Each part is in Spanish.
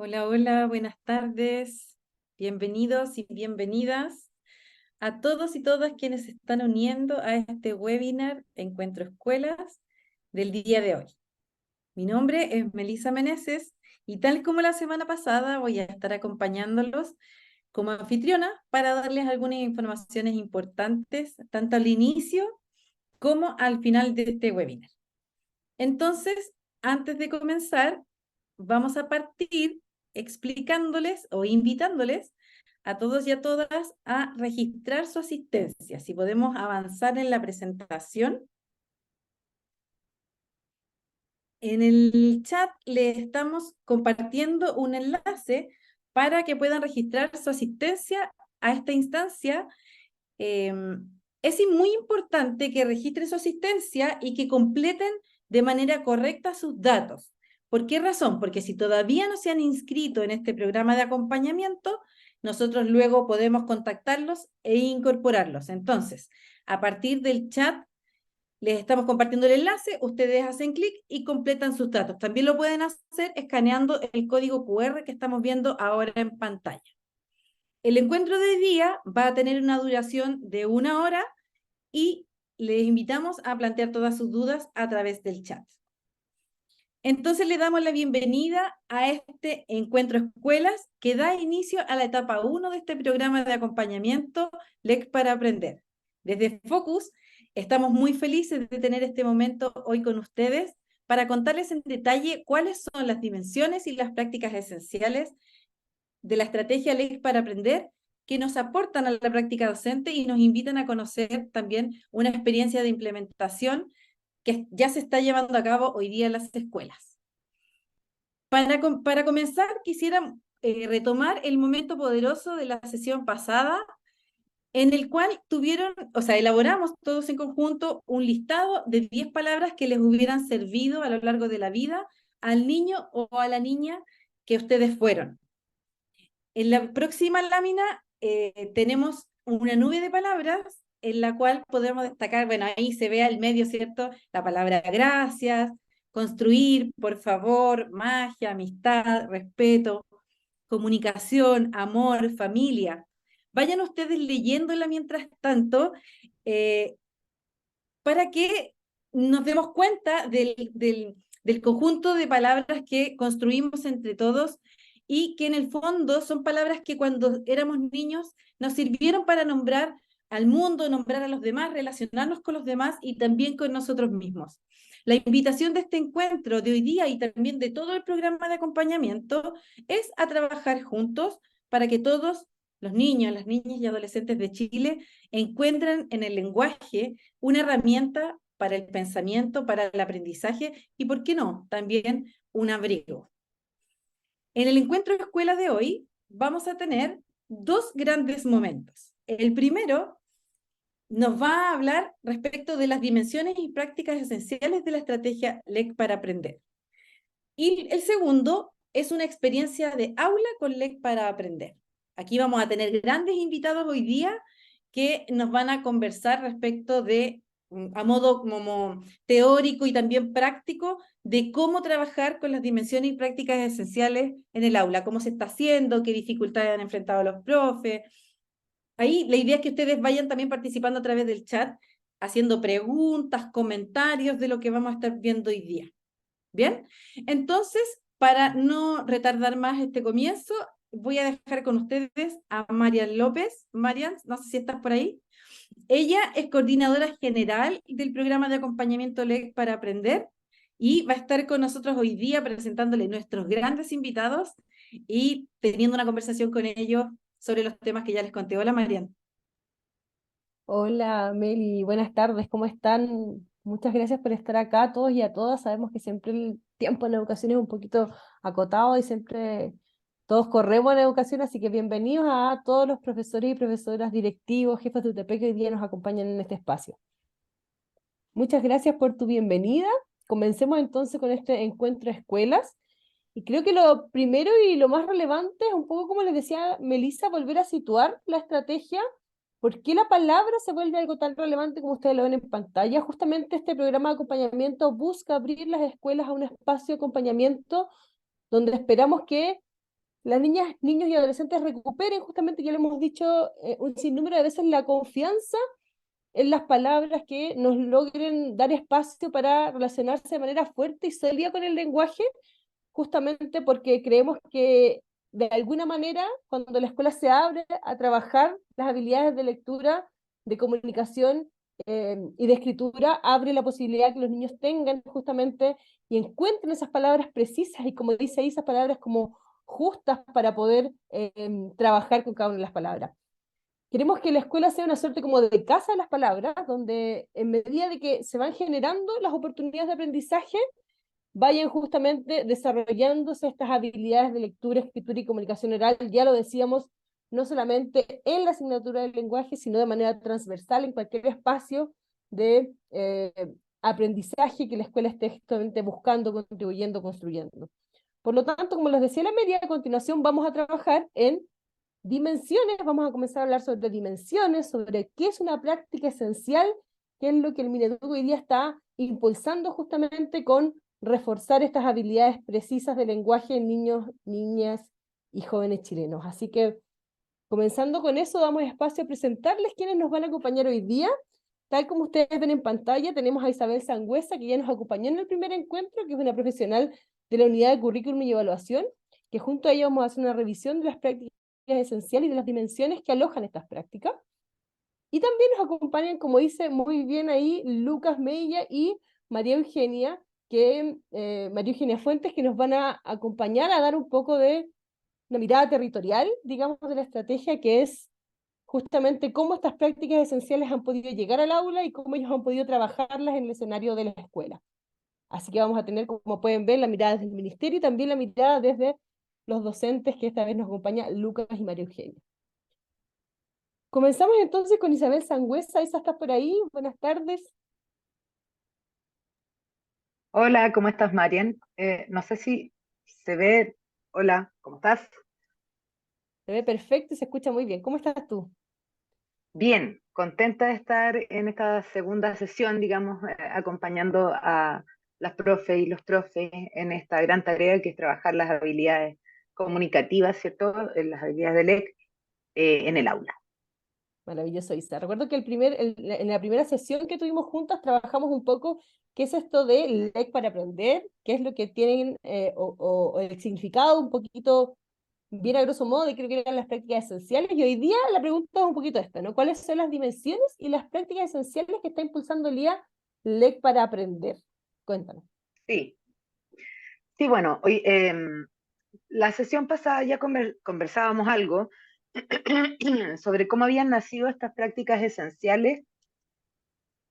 Hola, hola, buenas tardes. Bienvenidos y bienvenidas a todos y todas quienes se están uniendo a este webinar Encuentro Escuelas del día de hoy. Mi nombre es Melisa Meneses y tal como la semana pasada voy a estar acompañándolos como anfitriona para darles algunas informaciones importantes tanto al inicio como al final de este webinar. Entonces, antes de comenzar, vamos a partir explicándoles o invitándoles a todos y a todas a registrar su asistencia. Si podemos avanzar en la presentación. En el chat les estamos compartiendo un enlace para que puedan registrar su asistencia a esta instancia. Es muy importante que registren su asistencia y que completen de manera correcta sus datos. ¿Por qué razón? Porque si todavía no se han inscrito en este programa de acompañamiento, nosotros luego podemos contactarlos e incorporarlos. Entonces, a partir del chat, les estamos compartiendo el enlace, ustedes hacen clic y completan sus datos. También lo pueden hacer escaneando el código QR que estamos viendo ahora en pantalla. El encuentro de hoy día va a tener una duración de 1 hora y les invitamos a plantear todas sus dudas a través del chat. Entonces le damos la bienvenida a este Encuentro Escuelas que da inicio a la etapa 1 de este programa de acompañamiento LEC para Aprender. Desde Focus estamos muy felices de tener este momento hoy con ustedes para contarles en detalle cuáles son las dimensiones y las prácticas esenciales de la estrategia LEC para Aprender que nos aportan a la práctica docente y nos invitan a conocer también una experiencia de implementación que ya se está llevando a cabo hoy día en las escuelas. Para comenzar, quisiera retomar el momento poderoso de la sesión pasada, en el cual elaboramos todos en conjunto un listado de 10 palabras que les hubieran servido a lo largo de la vida al niño o a la niña que ustedes fueron. En la próxima lámina tenemos una nube de palabras en la cual podemos destacar, bueno, ahí se ve al medio, ¿cierto? La palabra gracias, construir, por favor, magia, amistad, respeto, comunicación, amor, familia. Vayan ustedes leyéndola mientras tanto eh, para que nos demos cuenta del conjunto de palabras que construimos entre todos y que en el fondo son palabras que cuando éramos niños nos sirvieron para nombrar al mundo, nombrar a los demás, relacionarnos con los demás y también con nosotros mismos. La invitación de este encuentro de hoy día y también de todo el programa de acompañamiento es a trabajar juntos para que todos los niños, las niñas y adolescentes de Chile encuentren en el lenguaje una herramienta para el pensamiento, para el aprendizaje y, ¿por qué no?, también un abrigo. En el encuentro de escuela de hoy vamos a tener dos grandes momentos. El primero nos va a hablar respecto de las dimensiones y prácticas esenciales de la estrategia LEC para aprender. Y el segundo es una experiencia de aula con LEC para aprender. Aquí vamos a tener grandes invitados hoy día que nos van a conversar respecto de, a modo como teórico y también práctico, de cómo trabajar con las dimensiones y prácticas esenciales en el aula, cómo se está haciendo, qué dificultades han enfrentado los profes. Ahí la idea es que ustedes vayan también participando a través del chat, haciendo preguntas, comentarios de lo que vamos a estar viendo hoy día. ¿Bien? Entonces, para no retardar más este comienzo, voy a dejar con ustedes a Marian López. Marian, no sé si estás por ahí. Ella es coordinadora general del programa de acompañamiento LEC para aprender y va a estar con nosotros hoy día presentándole nuestros grandes invitados y teniendo una conversación con ellos sobre los temas que ya les conté. Hola, Marian. Hola Meli, buenas tardes, ¿cómo están? Muchas gracias por estar acá a todos y a todas. Sabemos que siempre el tiempo en educación es un poquito acotado y siempre todos corremos en educación, así que bienvenidos a todos los profesores y profesoras directivos, jefes de UTP que hoy día nos acompañan en este espacio. Muchas gracias por tu bienvenida. Comencemos entonces con este encuentro de escuelas. Y creo que lo primero y lo más relevante es un poco como les decía Melissa, volver a situar la estrategia. ¿Por qué la palabra se vuelve algo tan relevante como ustedes lo ven en pantalla? Justamente este programa de acompañamiento busca abrir las escuelas a un espacio de acompañamiento donde esperamos que las niñas, niños y adolescentes recuperen, justamente ya lo hemos dicho un sinnúmero de veces, la confianza en las palabras, que nos logren dar espacio para relacionarse de manera fuerte y sólida con el lenguaje, justamente porque creemos que de alguna manera, cuando la escuela se abre a trabajar las habilidades de lectura, de comunicación y de escritura, abre la posibilidad que los niños tengan justamente y encuentren esas palabras precisas y, como dice ahí, esas palabras como justas para poder trabajar con cada una de las palabras. Queremos que la escuela sea una suerte como de casa de las palabras, donde en medida de que se van generando las oportunidades de aprendizaje, vayan justamente desarrollándose estas habilidades de lectura, escritura y comunicación oral. Ya lo decíamos, no solamente en la asignatura del lenguaje, sino de manera transversal en cualquier espacio de aprendizaje que la escuela esté justamente buscando, contribuyendo, construyendo. Por lo tanto, como les decía la media, a continuación vamos a trabajar en dimensiones. Vamos a comenzar a hablar sobre dimensiones, sobre qué es una práctica esencial, qué es lo que el Mineduc hoy día está impulsando justamente con reforzar estas habilidades precisas de lenguaje en niños, niñas y jóvenes chilenos. Así que, comenzando con eso, damos espacio a presentarles quienes nos van a acompañar hoy día. Tal como ustedes ven en pantalla, tenemos a Isabel Sangüesa, que ya nos acompañó en el primer encuentro, que es una profesional de la unidad de currículum y evaluación, que junto a ella vamos a hacer una revisión de las prácticas esenciales y de las dimensiones que alojan estas prácticas. Y también nos acompañan, como dice muy bien ahí, Lucas Mella y María Eugenia, María Eugenia Fuentes, que nos van a acompañar a dar un poco de una mirada territorial, digamos, de la estrategia, que es justamente cómo estas prácticas esenciales han podido llegar al aula y cómo ellos han podido trabajarlas en el escenario de la escuela. Así que vamos a tener, como pueden ver, la mirada desde el ministerio y también la mirada desde los docentes, que esta vez nos acompaña Lucas y María Eugenia. Comenzamos entonces con Isabel Sangüesa. Isa, ¿estás por ahí? Buenas tardes. Hola, ¿cómo estás, Marian? No sé si se ve. Hola, ¿cómo estás? Se ve perfecto y se escucha muy bien. ¿Cómo estás tú? Bien, contenta de estar en esta segunda sesión, digamos, acompañando a las profes y los profes en esta gran tarea que es trabajar las habilidades comunicativas, ¿cierto? Las habilidades del EC en el aula. Maravilloso, Isa. Recuerdo que en la primera sesión que tuvimos juntas trabajamos un poco qué es esto de LEC para aprender, qué es lo que tienen o el significado un poquito bien a grosso modo de qué eran las prácticas esenciales. Y hoy día la pregunta es un poquito esta, ¿no? ¿Cuáles son las dimensiones y las prácticas esenciales que está impulsando el día LEC para aprender? Cuéntanos. Sí, sí, bueno, hoy, la sesión pasada ya conversábamos algo sobre cómo habían nacido estas prácticas esenciales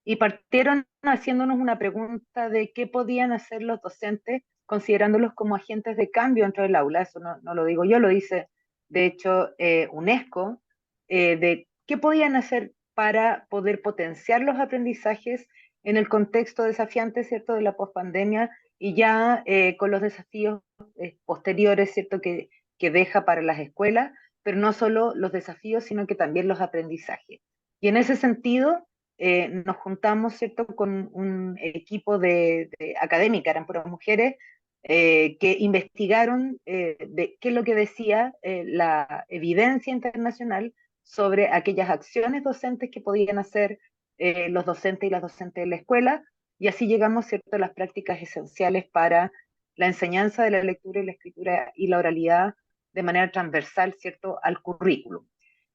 y partieron haciéndonos una pregunta de qué podían hacer los docentes considerándolos como agentes de cambio dentro del aula. Eso no lo digo yo, lo dice de hecho UNESCO, de qué podían hacer para poder potenciar los aprendizajes en el contexto desafiante, ¿cierto?, de la pospandemia y ya con los desafíos posteriores, ¿cierto?, que deja para las escuelas, pero no solo los desafíos, sino que también los aprendizajes. Y en ese sentido, nos juntamos, ¿cierto?, con un equipo de académica, eran puras mujeres, que investigaron de qué es lo que decía la evidencia internacional sobre aquellas acciones docentes que podían hacer los docentes y las docentes de la escuela, y así llegamos, ¿cierto?, a las prácticas esenciales para la enseñanza de la lectura y la escritura y la oralidad de manera transversal, ¿cierto?, al currículum.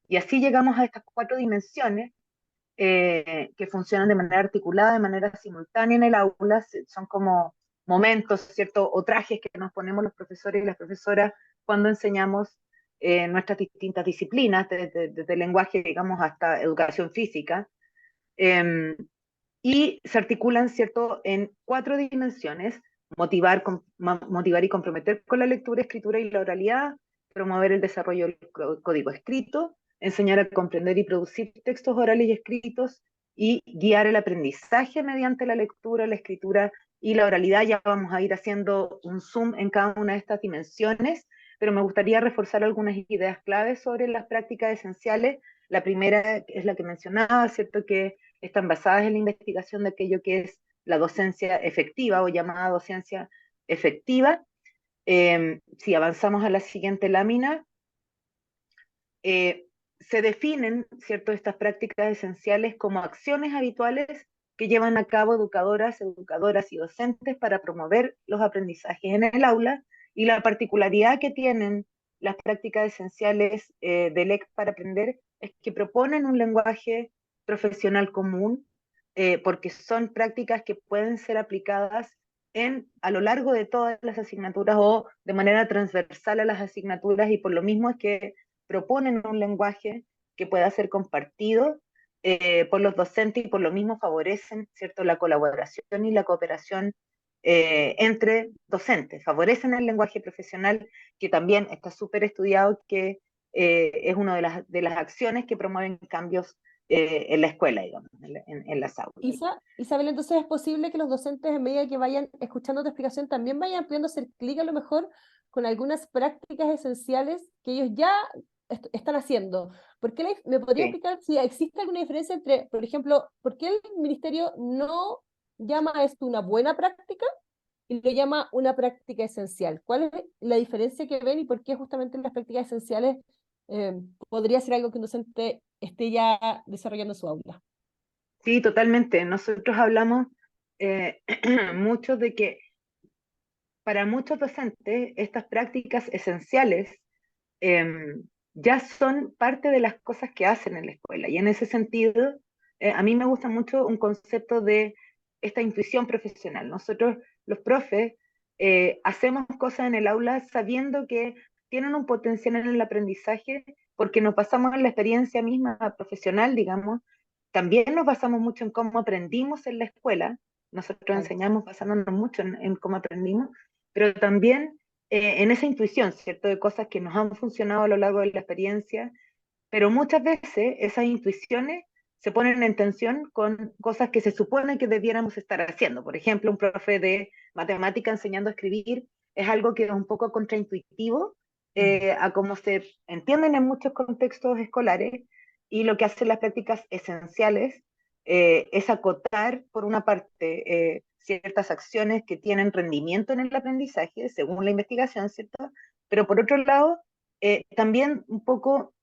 Y así llegamos a estas 4 dimensiones que funcionan de manera articulada, de manera simultánea en el aula, son como momentos, ¿cierto? O trajes que nos ponemos los profesores y las profesoras cuando enseñamos nuestras distintas disciplinas, desde lenguaje, digamos, hasta educación física, eh, y se articulan, ¿cierto?, en 4 dimensiones: motivar y comprometer con la lectura, escritura y la oralidad, promover el desarrollo del código escrito, enseñar a comprender y producir textos orales y escritos, y guiar el aprendizaje mediante la lectura, la escritura y la oralidad. Ya vamos a ir haciendo un zoom en cada una de estas dimensiones, pero me gustaría reforzar algunas ideas claves sobre las prácticas esenciales. La primera es la que mencionaba, ¿cierto?, que están basadas en la investigación de aquello que es la docencia efectiva o llamada docencia efectiva, Si avanzamos a la siguiente lámina, se definen, ¿cierto?, estas prácticas esenciales como acciones habituales que llevan a cabo educadoras y docentes para promover los aprendizajes en el aula, y la particularidad que tienen las prácticas esenciales del EC para aprender es que proponen un lenguaje profesional común, porque son prácticas que pueden ser aplicadas a lo largo de todas las asignaturas o de manera transversal a las asignaturas, y por lo mismo es que proponen un lenguaje que pueda ser compartido por los docentes, y por lo mismo favorecen, ¿cierto?, la colaboración y la cooperación entre docentes, favorecen el lenguaje profesional, que también está súper estudiado, que es una de las acciones que promueven cambios en la escuela, digamos, en las aulas. Isabel, entonces es posible que los docentes, en medida que vayan escuchando tu explicación, también vayan pudiendo hacer clic a lo mejor con algunas prácticas esenciales que ellos ya están haciendo. ¿Me podría Sí. explicar si existe alguna diferencia entre, por ejemplo, por qué el ministerio no llama a esto una buena práctica y lo llama una práctica esencial? ¿Cuál es la diferencia que ven y por qué justamente las prácticas esenciales podría ser algo que un docente esté ya desarrollando en su aula? Sí, totalmente. Nosotros hablamos mucho de que para muchos docentes estas prácticas esenciales ya son parte de las cosas que hacen en la escuela. Y en ese sentido, a mí me gusta mucho un concepto de esta intuición profesional. Nosotros, los profes, hacemos cosas en el aula sabiendo que tienen un potencial en el aprendizaje, porque nos basamos en la experiencia misma profesional, digamos. También nos basamos mucho en cómo aprendimos en la escuela. Nosotros Claro. enseñamos basándonos mucho en cómo aprendimos, pero también en esa intuición, ¿cierto?, de cosas que nos han funcionado a lo largo de la experiencia, pero muchas veces esas intuiciones se ponen en tensión con cosas que se supone que debiéramos estar haciendo. Por ejemplo, un profe de matemática enseñando a escribir es algo que es un poco contraintuitivo a cómo se entienden en muchos contextos escolares, y lo que hacen las prácticas esenciales es acotar, por una parte, ciertas acciones que tienen rendimiento en el aprendizaje, según la investigación, ¿cierto? Pero por otro lado, también un poco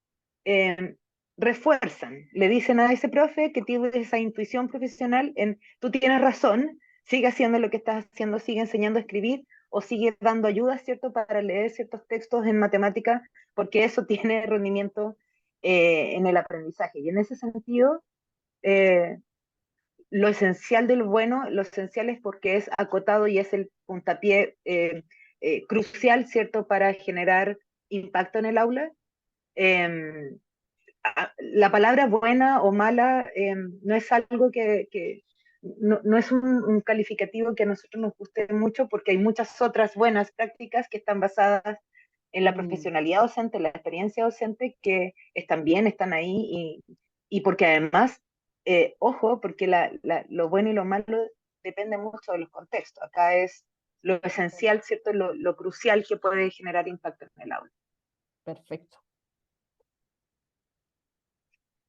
eh, refuerzan, le dicen a ese profe que tiene esa intuición profesional en, tú tienes razón, sigue haciendo lo que estás haciendo, sigue enseñando a escribir, o sigue dando ayuda, ¿cierto?, para leer ciertos textos en matemática, porque eso tiene rendimiento en el aprendizaje. Y en ese sentido, eh, lo esencial de lo bueno, lo esencial es porque es acotado y es el puntapié crucial, ¿cierto?, para generar impacto en el aula. Eh, la palabra buena o mala no es algo no es un calificativo que a nosotros nos guste mucho, porque hay muchas otras buenas prácticas que están basadas en la Mm. profesionalidad docente, en la experiencia docente, que están bien, están ahí, y porque además, ojo, porque lo bueno y lo malo depende mucho de los contextos. Acá es lo esencial, ¿cierto?, lo crucial que puede generar impacto en el aula. Perfecto.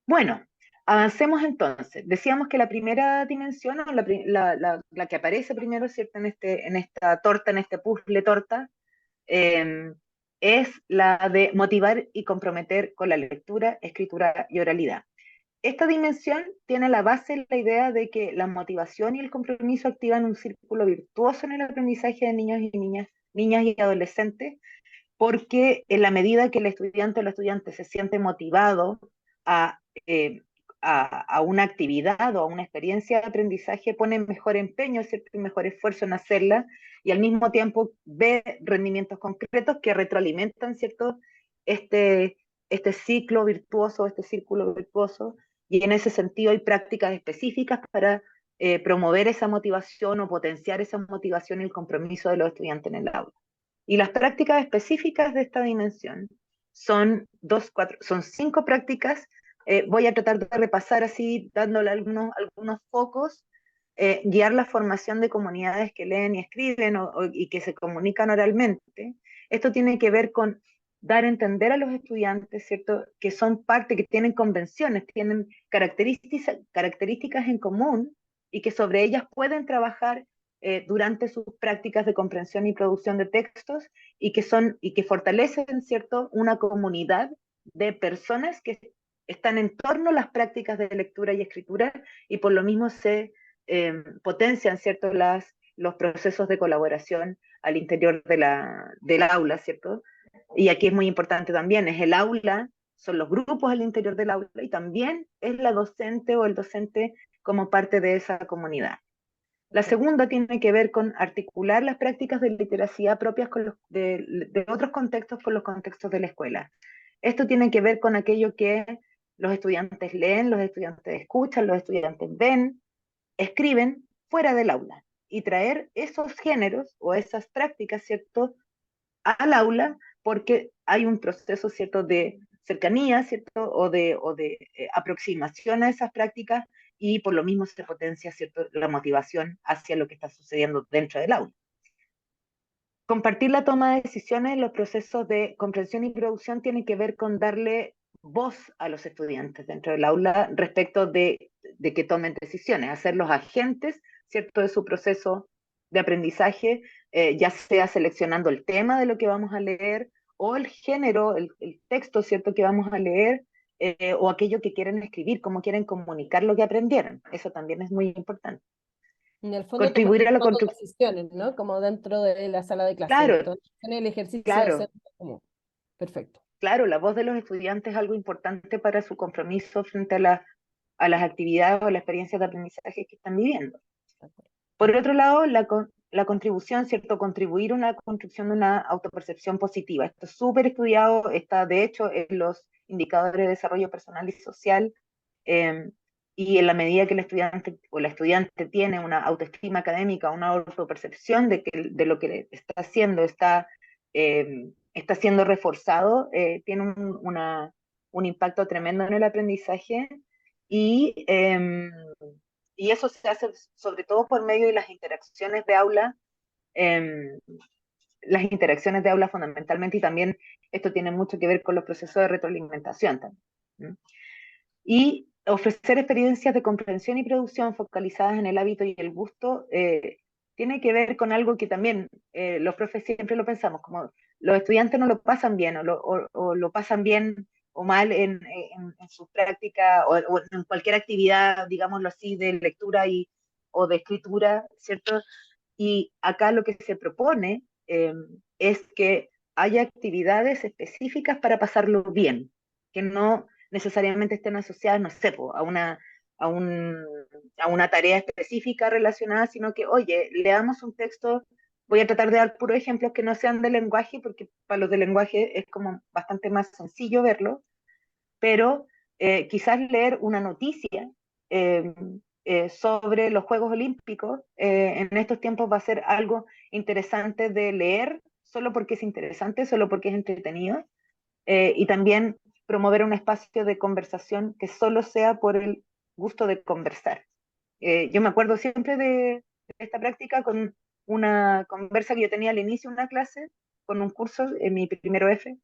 Bueno, avancemos entonces. Decíamos que la primera dimensión, o la que aparece primero, ¿cierto?, en esta torta, en este puzzle torta, eh, es la de motivar y comprometer con la lectura, escritura y oralidad. Esta dimensión tiene la base en la idea de que la motivación y el compromiso activan un círculo virtuoso en el aprendizaje de niños y niñas y adolescentes, porque en la medida que el estudiante o la estudiante se siente motivado a, eh, a una actividad o a una experiencia de aprendizaje, pone mejor empeño, ¿cierto?, y mejor esfuerzo en hacerla, y al mismo tiempo ve rendimientos concretos que retroalimentan, ¿cierto?, este, este ciclo virtuoso, este círculo virtuoso, y en ese sentido hay prácticas específicas para promover esa motivación o potenciar esa motivación y el compromiso de los estudiantes en el aula. Y las prácticas específicas de esta dimensión son 5 prácticas. Voy a tratar de repasar así, dándole algunos focos. Guiar la formación de comunidades que leen y escriben y que se comunican oralmente. Esto tiene que ver con dar a entender a los estudiantes, ¿cierto?, que son parte, que tienen convenciones, tienen características en común, y que sobre ellas pueden trabajar durante sus prácticas de comprensión y producción de textos y que fortalecen, ¿cierto?, una comunidad de personas que están en torno a las prácticas de lectura y escritura y por lo mismo se potencian, ¿cierto?, los procesos de colaboración al interior del aula, ¿cierto? Y aquí es muy importante también, es el aula, son los grupos al interior del aula y también es la docente o el docente como parte de esa comunidad. La segunda tiene que ver con articular las prácticas de literacidad propias de otros contextos con los contextos de la escuela. Esto tiene que ver con aquello que los estudiantes leen, los estudiantes escuchan, los estudiantes ven, escriben fuera del aula y traer esos géneros o esas prácticas, ¿cierto?, al aula porque hay un proceso, ¿cierto?, de cercanía, ¿cierto?, o de aproximación a esas prácticas y por lo mismo se potencia, ¿cierto?, la motivación hacia lo que está sucediendo dentro del aula. Compartir la toma de decisiones en los procesos de comprensión y producción tiene que ver con darle voz a los estudiantes dentro del aula respecto de que tomen decisiones, hacerlos agentes, ¿cierto?, de su proceso de aprendizaje, ya sea seleccionando el tema de lo que vamos a leer o el género, el texto, ¿cierto?, que vamos a leer, o aquello que quieren escribir, cómo quieren comunicar lo que aprendieron. Eso también es muy importante. En el fondo Contribuir a la tomando construcción. decisiones, ¿no? Como dentro de la sala de clase, Claro, tomando decisiones, el ejercicio de hacer claro. como, perfecto. Claro, la voz de los estudiantes es algo importante para su compromiso frente a las actividades o las experiencias de aprendizaje que están viviendo. Por otro lado, la contribución, ¿cierto? Contribuir a la construcción de una autopercepción positiva. Esto es súper estudiado, está de hecho en los indicadores de desarrollo personal y social, eh, y en la medida que el estudiante o la estudiante tiene una autoestima académica, una autopercepción de lo que está haciendo está siendo reforzado, tiene un impacto tremendo en el aprendizaje y, y eso se hace sobre todo por medio de eh, las interacciones de aula fundamentalmente, y también esto tiene mucho que ver con los procesos de retroalimentación también. ¿No? Y ofrecer experiencias de comprensión y producción focalizadas en el hábito y el gusto tiene que ver con algo que también los profes siempre lo pensamos, como los estudiantes no lo pasan bien o lo pasan bien o mal en su práctica o en cualquier actividad, digámoslo así, de lectura o de escritura, ¿cierto? Y acá lo que se propone es que haya actividades específicas para pasarlo bien, que no necesariamente estén asociadas, no sé, a, un, a una tarea específica relacionada, sino que, oye, leamos un texto, voy a tratar de dar puros ejemplos que no sean de lenguaje, porque para los de lenguaje es como bastante más sencillo verlo, pero quizás leer una noticia eh, sobre los Juegos Olímpicos en estos tiempos va a ser algo interesante de leer, solo porque es interesante, solo porque es entretenido, y también promover un espacio de conversación que solo sea por el gusto de conversar. Yo me acuerdo siempre de esta práctica con una conversa que yo tenía al inicio de una clase, con un curso en mi primero F,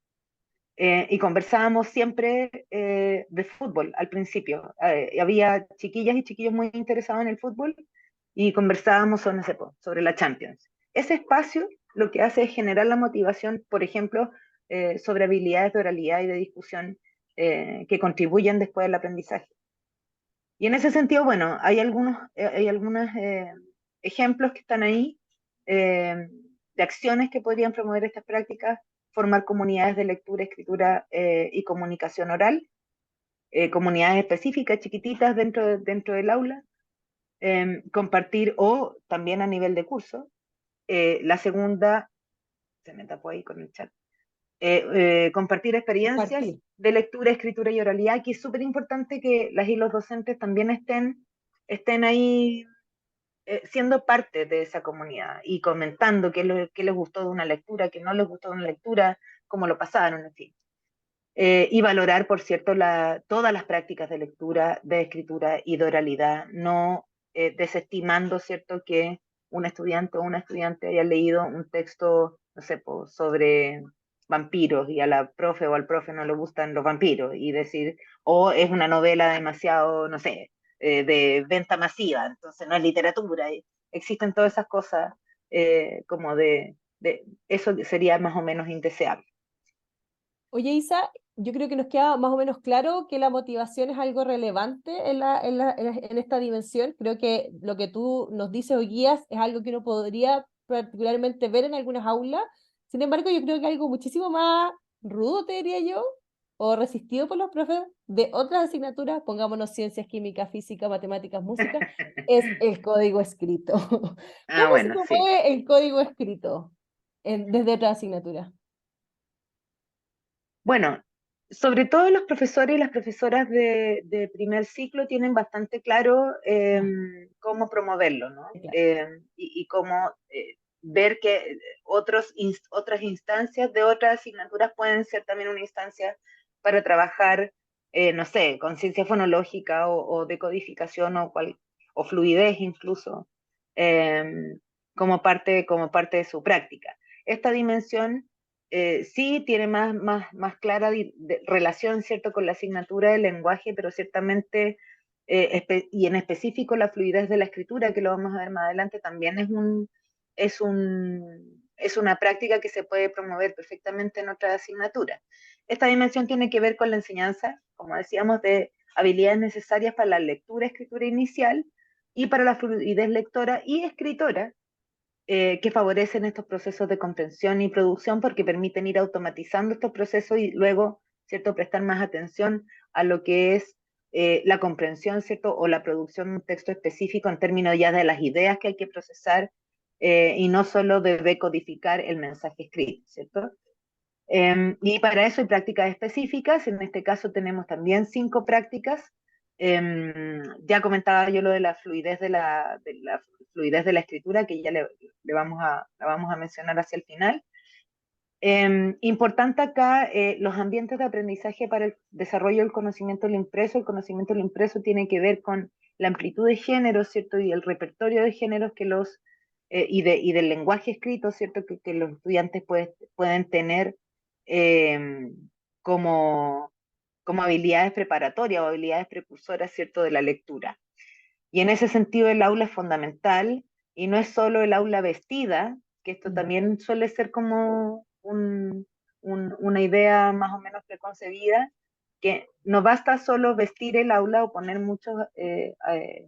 y conversábamos siempre de fútbol al principio. Había chiquillas y chiquillos muy interesados en el fútbol y conversábamos sobre, no sé, sobre la Champions. Ese espacio lo que hace es generar la motivación, por ejemplo, sobre habilidades de oralidad y de discusión que contribuyen después al aprendizaje. Y en ese sentido, bueno, hay algunos ejemplos que están ahí de acciones que podrían promover estas prácticas: formar comunidades de lectura, escritura y comunicación oral, comunidades específicas, chiquititas dentro del aula, compartir o también a nivel de curso. La segunda, se me tapó ahí con el chat, compartir experiencias Compartir. de lectura, escritura y oralidad. Aquí es súper importante que las y los docentes también estén ahí siendo parte de esa comunidad y comentando qué les gustó de una lectura, qué no les gustó de una lectura, cómo lo pasaron, en fin. Y valorar, por cierto, todas las prácticas de lectura, de escritura y de oralidad, no desestimando, ¿cierto?, que un estudiante o una estudiante haya leído un texto, no sé, sobre vampiros y a la profe o al profe no le gustan los vampiros y decir, o es una novela demasiado, no sé, de venta masiva, entonces no es literatura. existen todas esas cosas como eso sería más o menos indeseable. Oye, Isa, yo creo que nos queda más o menos claro que la motivación es algo relevante en esta dimensión. Creo que lo que tú nos dices o guías es algo que uno podría particularmente ver en algunas aulas. Sin embargo, yo creo que algo muchísimo más rudo, te diría yo, o resistido por los profes de otras asignaturas, pongámonos ciencias, química, física, matemáticas, música, es el código escrito. Ah, ¿Cómo se bueno, sí. promueve el código escrito desde otras asignaturas? Bueno, sobre todo los profesores y las profesoras de primer ciclo tienen bastante claro Ah, cómo promoverlo, ¿no? claro. Y cómo ver que otras instancias de otras asignaturas pueden ser también una instancia para trabajar, no sé, con ciencia fonológica o decodificación o fluidez incluso, eh, como parte de su práctica. Esta dimensión sí tiene más clara relación, ¿cierto?, con la asignatura del lenguaje, pero ciertamente, y en específico la fluidez de la escritura, que lo vamos a ver más adelante, también es una práctica que se puede promover perfectamente en otras asignaturas. Esta dimensión tiene que ver con la enseñanza, como decíamos, de habilidades necesarias para la lectura, escritura inicial y para la fluidez lectora y escritora, que favorecen estos procesos de comprensión y producción porque permiten ir automatizando estos procesos y luego, ¿cierto?, prestar más atención a lo que es la comprensión, ¿cierto?, o la producción de un texto específico en términos ya de las ideas que hay que procesar y no solo de decodificar el mensaje escrito, ¿cierto? Y para eso hay prácticas específicas, en este caso tenemos también 5 prácticas. Ya comentaba yo lo de la fluidez de la fluidez de la escritura, que ya la vamos a mencionar hacia el final. Importante acá, los ambientes de aprendizaje para el desarrollo del conocimiento del impreso. El conocimiento del impreso tiene que ver con la amplitud de géneros, ¿cierto? Y el repertorio de géneros y del lenguaje escrito, ¿cierto? Que los estudiantes pueden tener eh, como, como habilidades preparatorias o habilidades precursoras, ¿cierto?, de la lectura. Y en ese sentido el aula es fundamental y no es solo el aula vestida, que esto Mm. también suele ser como una idea más o menos preconcebida, que no basta solo vestir el aula o poner o poner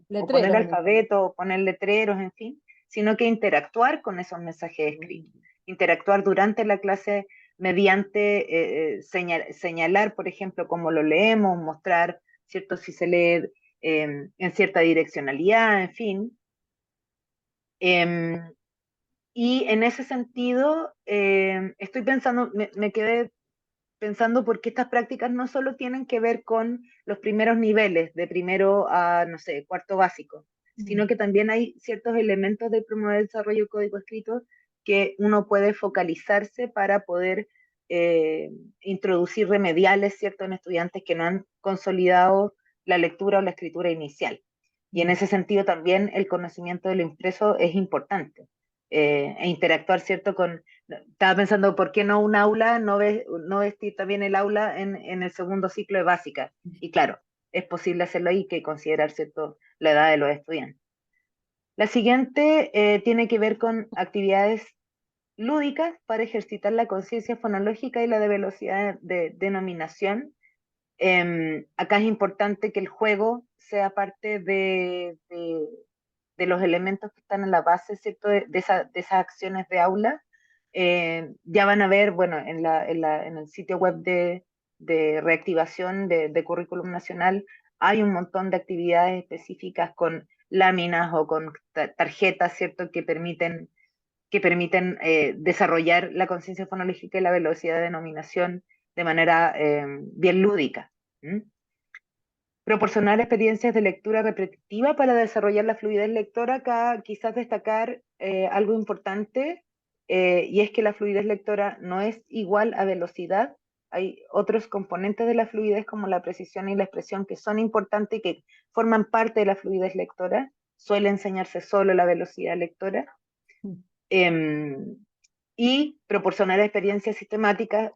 Letreros en el fondo. alfabeto o poner letreros, en fin, sino que interactuar con esos mensajes escritos, Mm. interactuar durante la clase mediante señalar, por ejemplo, cómo lo leemos, mostrar, ¿cierto?, si se lee en cierta direccionalidad, en fin. Eh, y en ese sentido, estoy pensando, me quedé pensando porque estas prácticas no solo tienen que ver con los primeros niveles, de primero a, no sé, cuarto básico, sino Mm. que también hay ciertos elementos de promover el desarrollo del código escrito que uno puede focalizarse para poder introducir remediales, ¿cierto?, en estudiantes que no han consolidado la lectura o la escritura inicial. Y en Mm. ese sentido también el conocimiento del impreso es importante. E interactuar, ¿cierto?, estaba pensando, ¿por qué no un aula, no vestir también el aula en el segundo ciclo de básica? Y claro, es posible hacerlo ahí, que considerar, ¿cierto?, la edad de los estudiantes. La siguiente tiene que ver con actividades lúdicas para ejercitar la conciencia fonológica y la de velocidad de denominación. Acá es importante que el juego sea parte de los elementos que están en la base, ¿cierto?, de esas acciones de aula. Ya van a ver, bueno, en el sitio web de reactivación de Currículum Nacional hay un montón de actividades específicas con láminas o con tarjetas, ¿cierto?, que permiten desarrollar la conciencia fonológica y la velocidad de denominación de manera bien lúdica. ¿Mm? Proporcionar experiencias de lectura repetitiva para desarrollar la fluidez lectora. Acá quizás destacar algo importante, y es que la fluidez lectora no es igual a velocidad. Hay otros componentes de la fluidez como la precisión y la expresión que son importantes y que forman parte de la fluidez lectora. Suele enseñarse solo la velocidad lectora. Mm. Em, y proporcionar experiencias sistemáticas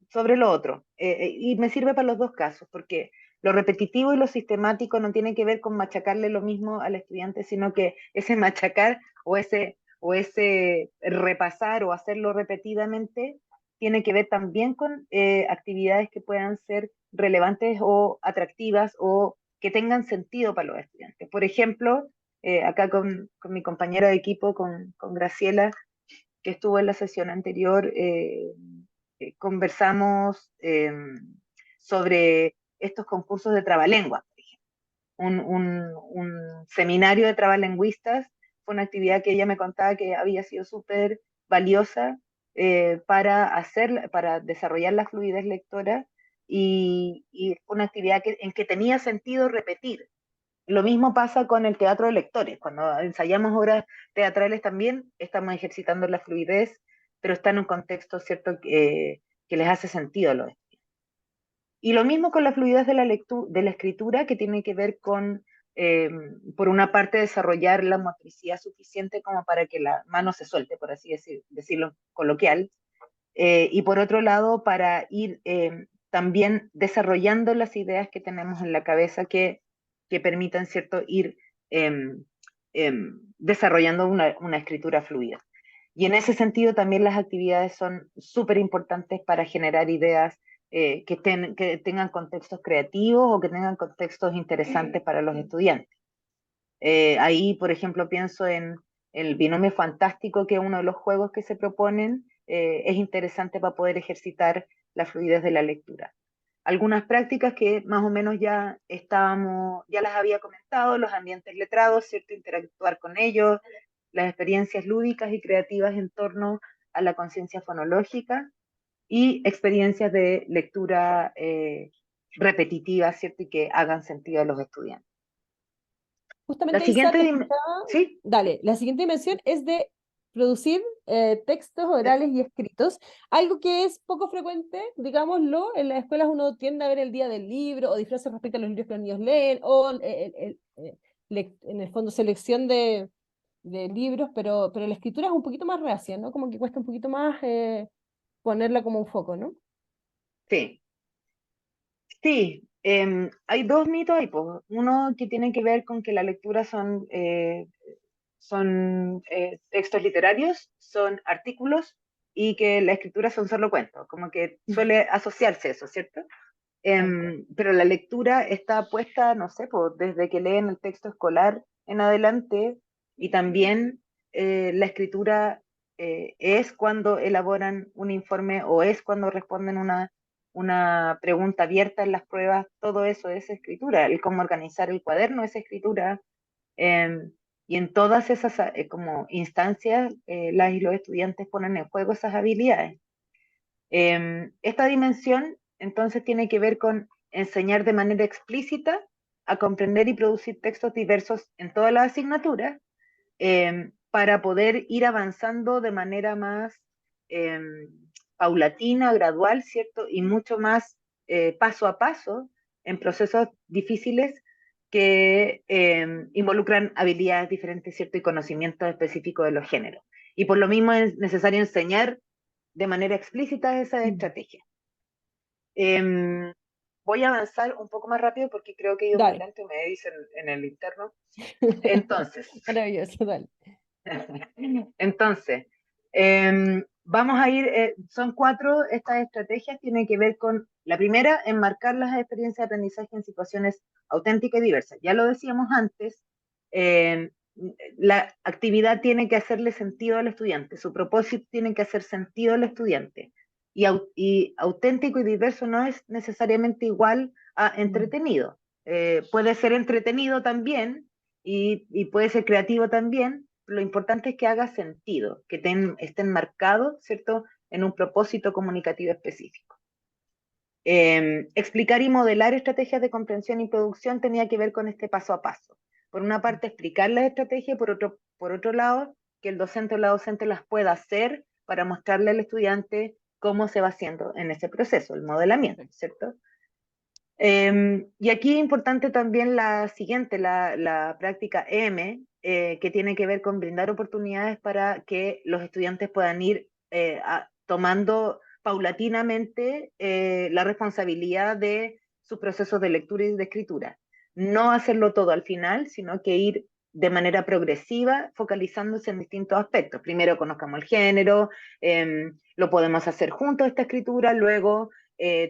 sobre lo otro. Y me sirve para los dos casos, porque lo repetitivo y lo sistemático no tiene que ver con machacarle lo mismo al estudiante, sino que ese machacar o ese repasar o hacerlo repetidamente tiene que ver también con actividades que puedan ser relevantes o atractivas o que tengan sentido para los estudiantes. Por ejemplo, acá con mi compañera de equipo, con Graciela, que estuvo en la sesión anterior, conversamos sobre estos concursos de trabalenguas, por ejemplo. Un seminario de trabalingüistas fue una actividad que ella me contaba que había sido súper valiosa para desarrollar la fluidez lectora y fue una actividad en que tenía sentido repetir. Lo mismo pasa con el teatro de lectores. Cuando ensayamos obras teatrales también estamos ejercitando la fluidez, pero está en un contexto, ¿cierto?, que les hace sentido a los estudiantes. Y lo mismo con la fluidez de la escritura, que tiene que ver con, por una parte, desarrollar la motricidad suficiente como para que la mano se suelte, por así decirlo coloquial, y por otro lado, para ir también desarrollando las ideas que tenemos en la cabeza que permitan, ¿cierto?, ir desarrollando una escritura fluida. Y en ese sentido también las actividades son súper importantes para generar ideas que tengan contextos creativos o que tengan contextos interesantes para los estudiantes. Ahí, por ejemplo, pienso en el binomio fantástico, que es uno de los juegos que se proponen, es interesante para poder ejercitar la fluidez de la lectura. Algunas prácticas que más o menos ya las había comentado: los ambientes letrados, ¿cierto?, interactuar con ellos, las experiencias lúdicas y creativas en torno a la conciencia fonológica y experiencias de lectura repetitiva, ¿cierto?, y que hagan sentido a los estudiantes. La Justamente ahí, Sara, siguiente, te escuchaba. sí, Dale, la siguiente dimensión es de producir textos orales y escritos, algo que es poco frecuente, digámoslo. En las escuelas uno tiende a ver el día del libro o disfraces respecto a los libros que los niños leen, o en el fondo selección de libros, pero la escritura es un poquito más reacia, ¿no? Como que cuesta un poquito más ponerla como un foco, ¿no? sí, sí. Hay dos mitos ahí, pues. Uno que tiene que ver con que la lectura son textos literarios, son artículos, y que la escritura son solo cuentos, como que suele asociarse eso, ¿cierto? Tal cual. Pero la lectura está puesta, no sé, pues, desde que leen el texto escolar en adelante, y también la escritura es cuando elaboran un informe o es cuando responden una pregunta abierta en las pruebas. Todo eso es escritura. El cómo organizar el cuaderno es escritura. Eh, y en todas esas como instancias, las y los estudiantes ponen en juego esas habilidades. Esta dimensión entonces tiene que ver con enseñar de manera explícita a comprender y producir textos diversos en todas las asignaturas, para poder ir avanzando de manera más eh, paulatina, gradual, ¿cierto? Y mucho más paso a paso en procesos difíciles que involucran habilidades diferentes, ¿cierto? Y conocimientos específicos de los géneros. Y por lo mismo es necesario enseñar de manera explícita esa Mm. estrategia. Eh, Voy a avanzar un poco más rápido porque creo que he ido muy Dale. lento, me dicen en el interno. Entonces, Maravilloso, dale. entonces, vamos a ir, son cuatro estas estrategias. Tienen que ver con, la primera, enmarcar las experiencias de aprendizaje en situaciones auténticas y diversas. Ya lo decíamos antes, eh, la actividad tiene que hacerle sentido al estudiante, su propósito tiene que hacer sentido al estudiante. Y auténtico y diverso no es necesariamente igual a Mm. entretenido. Puede ser entretenido también y puede ser creativo también. Lo importante es que haga sentido, que estén marcados, ¿cierto?, en un propósito comunicativo específico. Explicar y modelar estrategias de comprensión y producción tenía que ver con este paso a paso. Por una parte, explicar las estrategias, y por otro lado, que el docente o la docente las pueda hacer para mostrarle al estudiante cómo se va haciendo en ese proceso, el modelamiento, ¿cierto? Y aquí es importante también la siguiente, la práctica M, que tiene que ver con brindar oportunidades para que los estudiantes puedan ir tomando paulatinamente la responsabilidad de sus procesos de lectura y de escritura. No hacerlo todo al final, sino que ir de manera progresiva, focalizándose en distintos aspectos. Primero conozcamos el género, lo podemos hacer juntos esta escritura, luego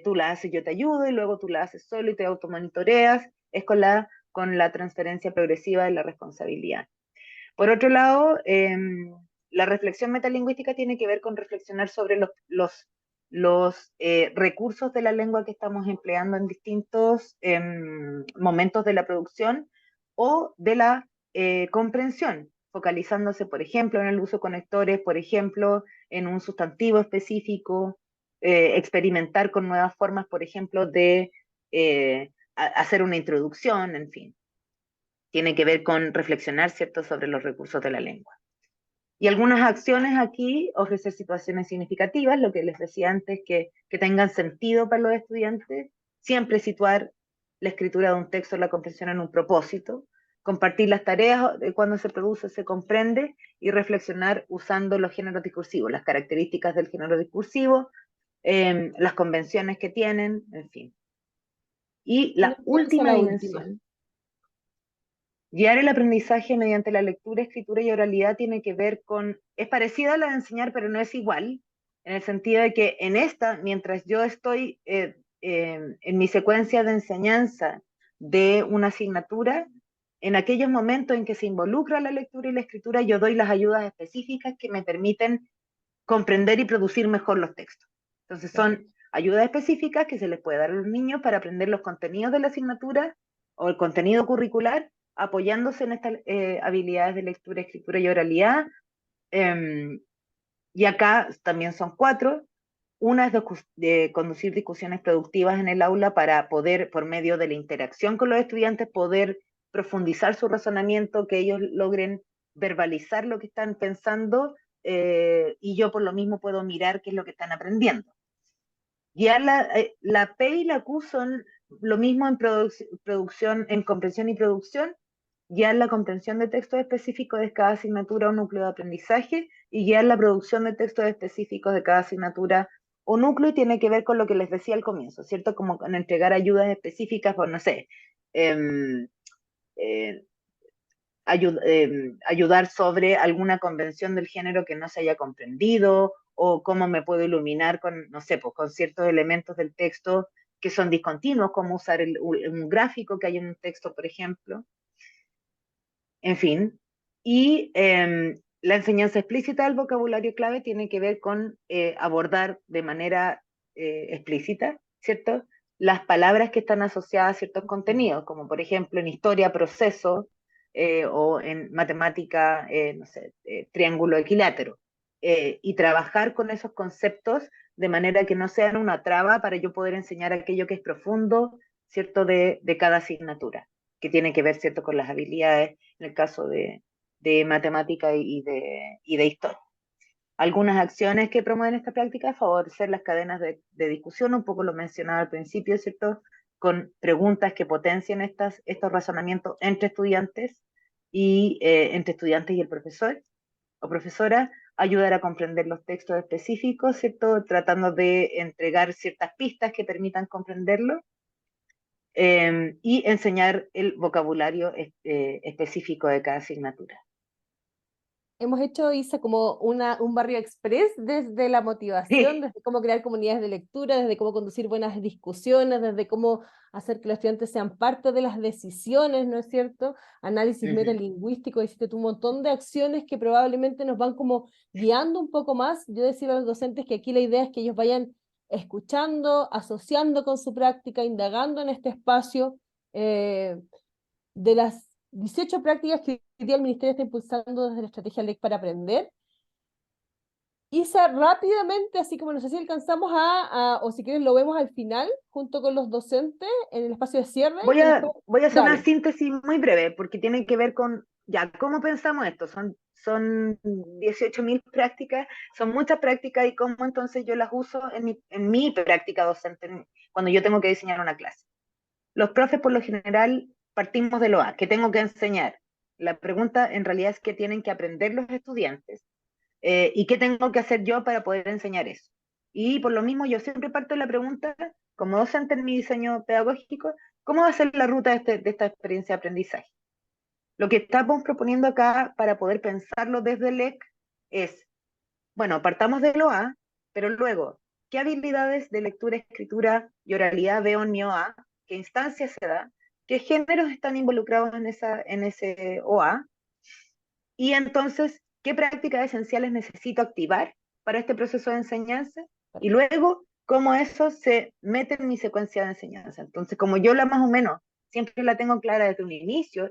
tú la haces, yo te ayudo, y luego tú la haces solo y te automonitoreas. Es con la transferencia progresiva de la responsabilidad. Por otro lado, la reflexión metalingüística tiene que ver con reflexionar sobre los recursos de la lengua que estamos empleando en distintos momentos de la producción o de la comprensión, focalizándose, por ejemplo, en el uso de conectores, por ejemplo, en un sustantivo específico, experimentar con nuevas formas, por ejemplo, de hacer una introducción, en fin. Tiene que ver con reflexionar, ¿cierto?, sobre los recursos de la lengua. Y algunas acciones aquí, ofrecer situaciones significativas, lo que les decía antes, que tengan sentido para los estudiantes, siempre situar la escritura de un texto, la comprensión en un propósito, compartir las tareas de cuando se produce, se comprende, y reflexionar usando los géneros discursivos, las características del género discursivo, las convenciones que tienen, en fin. Y la última la última. dimensión, guiar el aprendizaje mediante la lectura, escritura y oralidad tiene que ver con, es parecida a la de enseñar, pero no es igual, en el sentido de que en esta, mientras yo estoy en mi secuencia de enseñanza de una asignatura, en aquellos momentos en que se involucra la lectura y la escritura, yo doy las ayudas específicas que me permiten comprender y producir mejor los textos. Entonces son ayudas específicas que se les puede dar a los niños para aprender los contenidos de la asignatura o el contenido curricular, apoyándose en estas habilidades de lectura, escritura y oralidad. Y acá también son 4. Una es de conducir discusiones productivas en el aula para poder, por medio de la interacción con los estudiantes, poder profundizar su razonamiento, que ellos logren verbalizar lo que están pensando, y yo por lo mismo puedo mirar qué es lo que están aprendiendo. Ya la P y la Q son lo mismo en producción, en comprensión y producción, guiar la comprensión de textos específicos de cada asignatura o núcleo de aprendizaje, y guiar la producción de textos específicos de cada asignatura o núcleo, y tiene que ver con lo que les decía al comienzo, ¿cierto? Como con entregar ayudas específicas, por, no sé, ayudar sobre alguna convención del género que no se haya comprendido, o cómo me puedo iluminar con, no sé, pues, con ciertos elementos del texto que son discontinuos, como usar un gráfico que hay en un texto, por ejemplo. En fin, y la enseñanza explícita del vocabulario clave tiene que ver con abordar de manera explícita, ¿cierto?, las palabras que están asociadas a ciertos contenidos, como por ejemplo en historia, proceso, o en matemática, no sé, triángulo equilátero, y trabajar con esos conceptos de manera que no sean una traba para yo poder enseñar aquello que es profundo, ¿cierto?, de cada asignatura, que tiene que ver, ¿cierto?, con las habilidades, en el caso de matemática y de historia. Algunas acciones que promueven esta práctica: favorecer las cadenas de discusión, un poco lo mencionaba al principio, ¿cierto?, con preguntas que potencien estos razonamientos entre estudiantes y el profesor o profesora. Ayudar a comprender los textos específicos, ¿cierto?, tratando de entregar ciertas pistas que permitan comprenderlo, y enseñar el vocabulario específico de cada asignatura. Hemos hecho, Isa, como un barrio express desde la motivación, Sí. desde cómo crear comunidades de lectura, desde cómo conducir buenas discusiones, desde cómo hacer que los estudiantes sean parte de las decisiones, ¿no es cierto? Análisis metalingüístico, hiciste un montón de acciones que probablemente nos van como guiando un poco más. Yo decía a los docentes que aquí la idea es que ellos vayan escuchando, asociando con su práctica, indagando en este espacio, de las 18 prácticas que hoy día el Ministerio está impulsando desde la estrategia LEC para aprender. Isa, rápidamente, así como no sé si alcanzamos o si quieres lo vemos al final, junto con los docentes, en el espacio de cierre. Voy a hacer una Dale. síntesis muy breve, porque tiene que ver con, ya, ¿cómo pensamos esto? Son 18.000 prácticas, son muchas prácticas, y cómo entonces yo las uso en mi práctica docente, cuando yo tengo que diseñar una clase. Los profes, por lo general, partimos de lo A, que tengo que enseñar. La pregunta en realidad es qué tienen que aprender los estudiantes, y qué tengo que hacer yo para poder enseñar eso. Y por lo mismo yo siempre parto de la pregunta, como docente en mi diseño pedagógico, cómo va a ser la ruta de esta experiencia de aprendizaje. Lo que estamos proponiendo acá para poder pensarlo desde el EC es, bueno, partamos de lo A, pero luego, ¿qué habilidades de lectura, escritura y oralidad veo en mi OA? ¿Qué instancias se da? ¿Qué géneros están involucrados en ese OA? Y entonces, ¿qué prácticas esenciales necesito activar para este proceso de enseñanza? Y luego, ¿cómo eso se mete en mi secuencia de enseñanza? Entonces, como yo la más o menos siempre la tengo clara desde un inicio,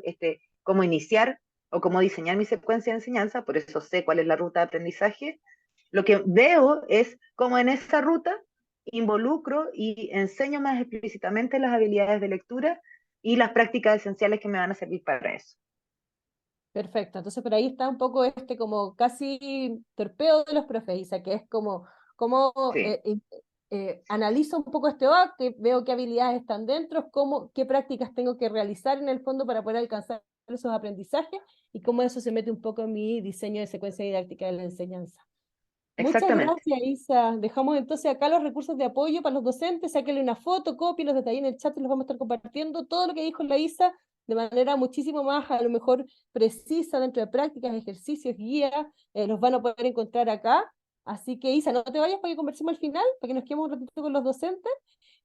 cómo iniciar o cómo diseñar mi secuencia de enseñanza, por eso sé cuál es la ruta de aprendizaje, lo que veo es cómo en esa ruta involucro y enseño más explícitamente las habilidades de lectura y las prácticas esenciales que me van a servir para eso. Perfecto, entonces por ahí está un poco como casi torpeo de los profes, Isa, que es como Sí, analizo un poco este OA, que veo qué habilidades están dentro, qué prácticas tengo que realizar en el fondo para poder alcanzar esos aprendizajes y cómo eso se mete un poco en mi diseño de secuencia didáctica de la enseñanza. Muchas exactamente. gracias, Isa. Dejamos entonces acá los recursos de apoyo para los docentes. Sáquenle una foto, copien los detalles en el chat y los vamos a estar compartiendo. Todo lo que dijo la Isa de manera muchísimo más, a lo mejor, precisa dentro de prácticas, ejercicios, guías, los van a poder encontrar acá. Así que, Isa, no te vayas para que conversemos al final, para que nos quedemos un ratito con los docentes.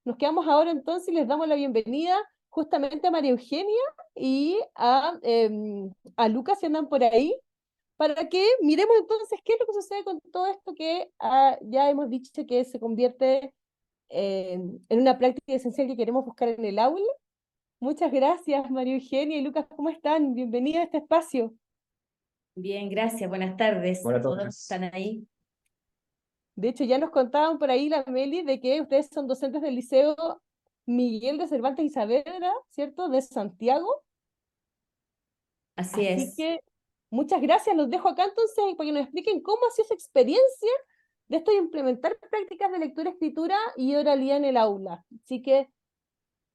Nos quedamos ahora entonces y les damos la bienvenida justamente a María Eugenia y a Lucas, si andan por ahí, para que miremos entonces qué es lo que sucede con todo esto que ya hemos dicho que se convierte en una práctica esencial que queremos buscar en el aula. Muchas gracias, María Eugenia y Lucas, ¿cómo están? Bienvenidos a este espacio. Bien, gracias. Buenas tardes Hola a a todos los que todos. están ahí. De hecho, ya nos contaban por ahí la Meli de que ustedes son docentes del Liceo Miguel de Cervantes y Saavedra, ¿cierto? De Santiago. Así Así es. que muchas gracias. Los dejo acá entonces para que nos expliquen cómo ha sido esa experiencia de esto de implementar prácticas de lectura, escritura y oralidad en el aula. Así que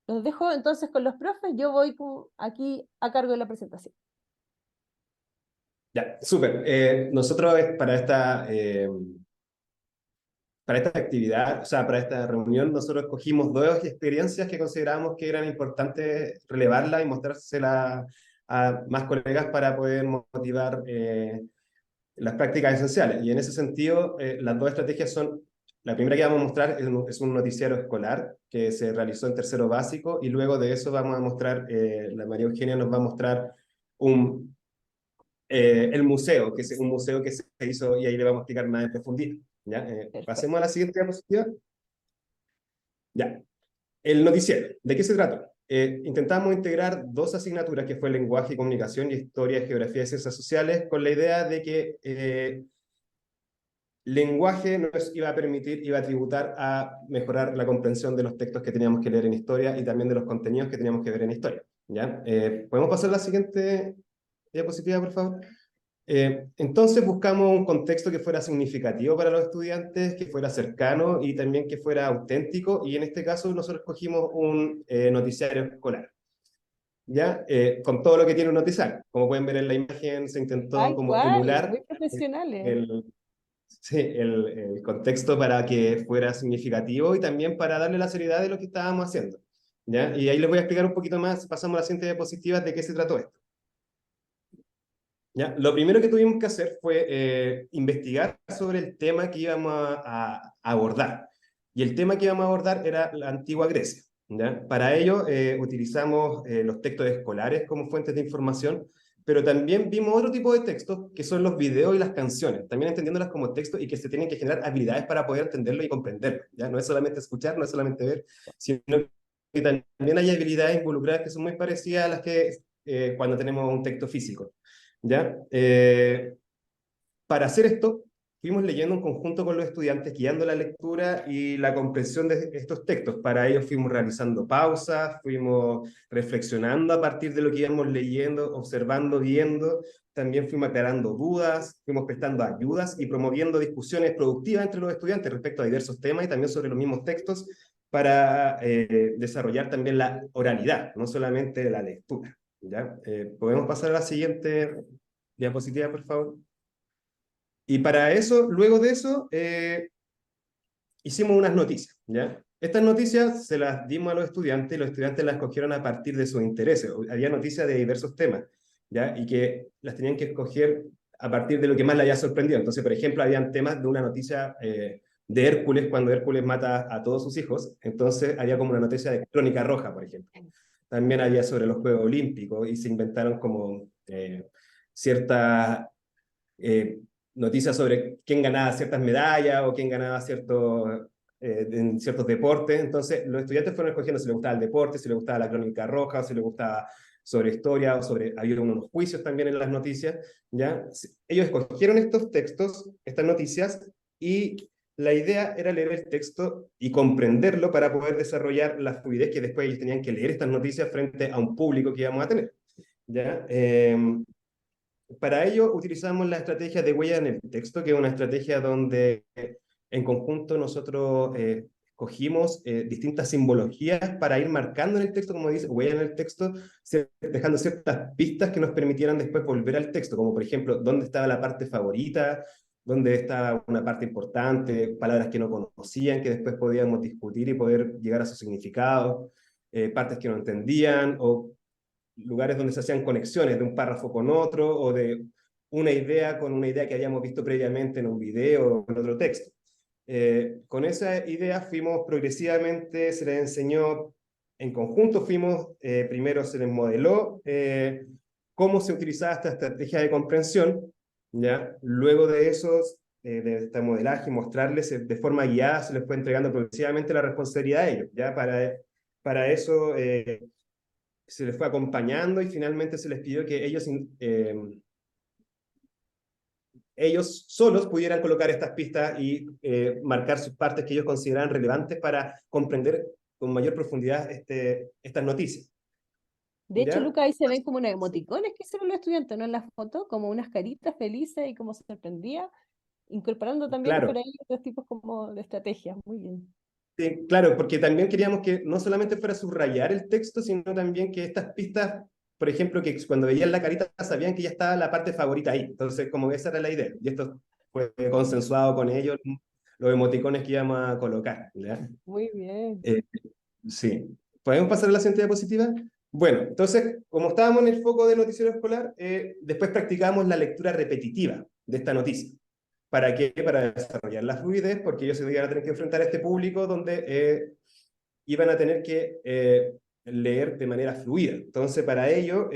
los dejo entonces con los profes. Yo voy aquí a cargo de la presentación. Ya, súper. Nosotros para esta actividad, o sea, para esta reunión, nosotros escogimos dos experiencias que consideramos que eran importantes relevarlas y mostrárselas a más colegas para poder motivar las prácticas esenciales. Y en ese sentido, las dos estrategias son, la primera que vamos a mostrar es un noticiero escolar que se realizó en tercero básico, y luego de eso vamos a mostrar, la María Eugenia nos va a mostrar el museo, que es un museo que se hizo, y ahí le vamos a explicar más en profundidad. ¿Ya? Pasemos a Perfecto. la siguiente diapositiva. Ya. El noticiero, ¿de qué se trata? Intentamos integrar dos asignaturas, que fue lenguaje y comunicación y historia, geografía y ciencias sociales, con la idea de que lenguaje nos iba a permitir, iba a tributar a mejorar la comprensión de los textos que teníamos que leer en historia y también de los contenidos que teníamos que ver en historia. ¿Ya? ¿Podemos pasar a la siguiente diapositiva, por favor? Entonces buscamos un contexto que fuera significativo para los estudiantes, que fuera cercano y también que fuera auténtico, y en este caso nosotros escogimos un noticiario escolar, ¿ya? Con todo lo que tiene un noticiario. Como pueden ver en la imagen, se intentó Tal como cual, emular muy profesionales. el, sí, el contexto para que fuera significativo y también para darle la seriedad de lo que estábamos haciendo, ¿ya? Y ahí les voy a explicar un poquito más, pasamos a la siguiente diapositiva, de qué se trató esto. ¿Ya? Lo primero que tuvimos que hacer fue investigar sobre el tema que íbamos a abordar. Y el tema que íbamos a abordar era la antigua Grecia. ¿Ya? Para ello utilizamos los textos escolares como fuentes de información, pero también vimos otro tipo de textos que son los videos y las canciones, también entendiéndolas como textos y que se tienen que generar habilidades para poder entenderlo y comprenderlo. ¿Ya? No es solamente escuchar, no es solamente ver, sino que también hay habilidades involucradas que son muy parecidas a las que cuando tenemos un texto físico. ¿Ya? Para hacer esto, fuimos leyendo en conjunto con los estudiantes, guiando la lectura y la comprensión de estos textos. Para ello fuimos realizando pausas, fuimos reflexionando a partir de lo que íbamos leyendo, observando, viendo. También fuimos aclarando dudas, fuimos prestando ayudas y promoviendo discusiones productivas entre los estudiantes respecto a diversos temas y también sobre los mismos textos, para desarrollar también la oralidad, no solamente la lectura. ¿Ya? ¿Podemos pasar a la siguiente diapositiva, por favor? Y para eso, luego de eso, hicimos unas noticias, ¿ya? Estas noticias se las dimos a los estudiantes y los estudiantes las escogieron a partir de sus intereses. Había noticias de diversos temas, ¿ya? Y que las tenían que escoger a partir de lo que más les haya sorprendido. Entonces, por ejemplo, habían temas de una noticia de Hércules, cuando Hércules mata a todos sus hijos. Entonces, había como una noticia de Crónica Roja, por ejemplo. También había sobre los Juegos Olímpicos y se inventaron como ciertas noticias sobre quién ganaba ciertas medallas o quién ganaba en ciertos deportes. Entonces, los estudiantes fueron escogiendo si les gustaba el deporte, si les gustaba la Crónica Roja, o si les gustaba sobre historia, o sobre, había unos juicios también en las noticias, ¿ya? Ellos escogieron estos textos, estas noticias, y la idea era leer el texto y comprenderlo para poder desarrollar la fluidez que después ellos tenían que leer estas noticias frente a un público que íbamos a tener, ¿ya? Para ello utilizamos la estrategia de huella en el texto, que es una estrategia donde en conjunto nosotros cogimos distintas simbologías para ir marcando en el texto, como dice, huella en el texto, dejando ciertas pistas que nos permitieran después volver al texto, como por ejemplo, dónde estaba la parte favorita, dónde estaba una parte importante, palabras que no conocían, que después podíamos discutir y poder llegar a su significado, partes que no entendían, o lugares donde se hacían conexiones de un párrafo con otro o de una idea con una idea que habíamos visto previamente en un video o en otro texto. Con esa idea fuimos progresivamente, se les enseñó en conjunto, primero se les modeló cómo se utilizaba esta estrategia de comprensión, ¿ya? Luego de eso, de este modelaje, mostrarles de forma guiada, se les fue entregando progresivamente la responsabilidad a ellos, ¿ya? Para eso se les fue acompañando y finalmente se les pidió que ellos solos pudieran colocar estas pistas y marcar sus partes que ellos consideraban relevantes para comprender con mayor profundidad estas noticias. De hecho, ¿Ya? Luca, ahí se ven como unos emoticones que hicieron los estudiantes, ¿no? En la foto, como unas caritas felices y como se sorprendía, incorporando también por Claro, ahí otros tipos como de estrategias. Muy bien. sí, claro, porque también queríamos que no solamente fuera subrayar el texto, sino también que estas pistas, por ejemplo, que cuando veían la carita sabían que ya estaba la parte favorita ahí. Entonces, como esa era la idea. Y esto fue consensuado con ellos, los emoticones que íbamos a colocar, ¿ya? Muy bien. Eh, sí. ¿Podemos pasar a la siguiente diapositiva? Bueno, entonces, como estábamos en el foco del noticiero escolar, después practicamos la lectura repetitiva de esta noticia. ¿Para qué? Para desarrollar la fluidez, porque ellos se iban a tener que enfrentar a este público donde iban a tener que leer de manera fluida. Entonces, para ello,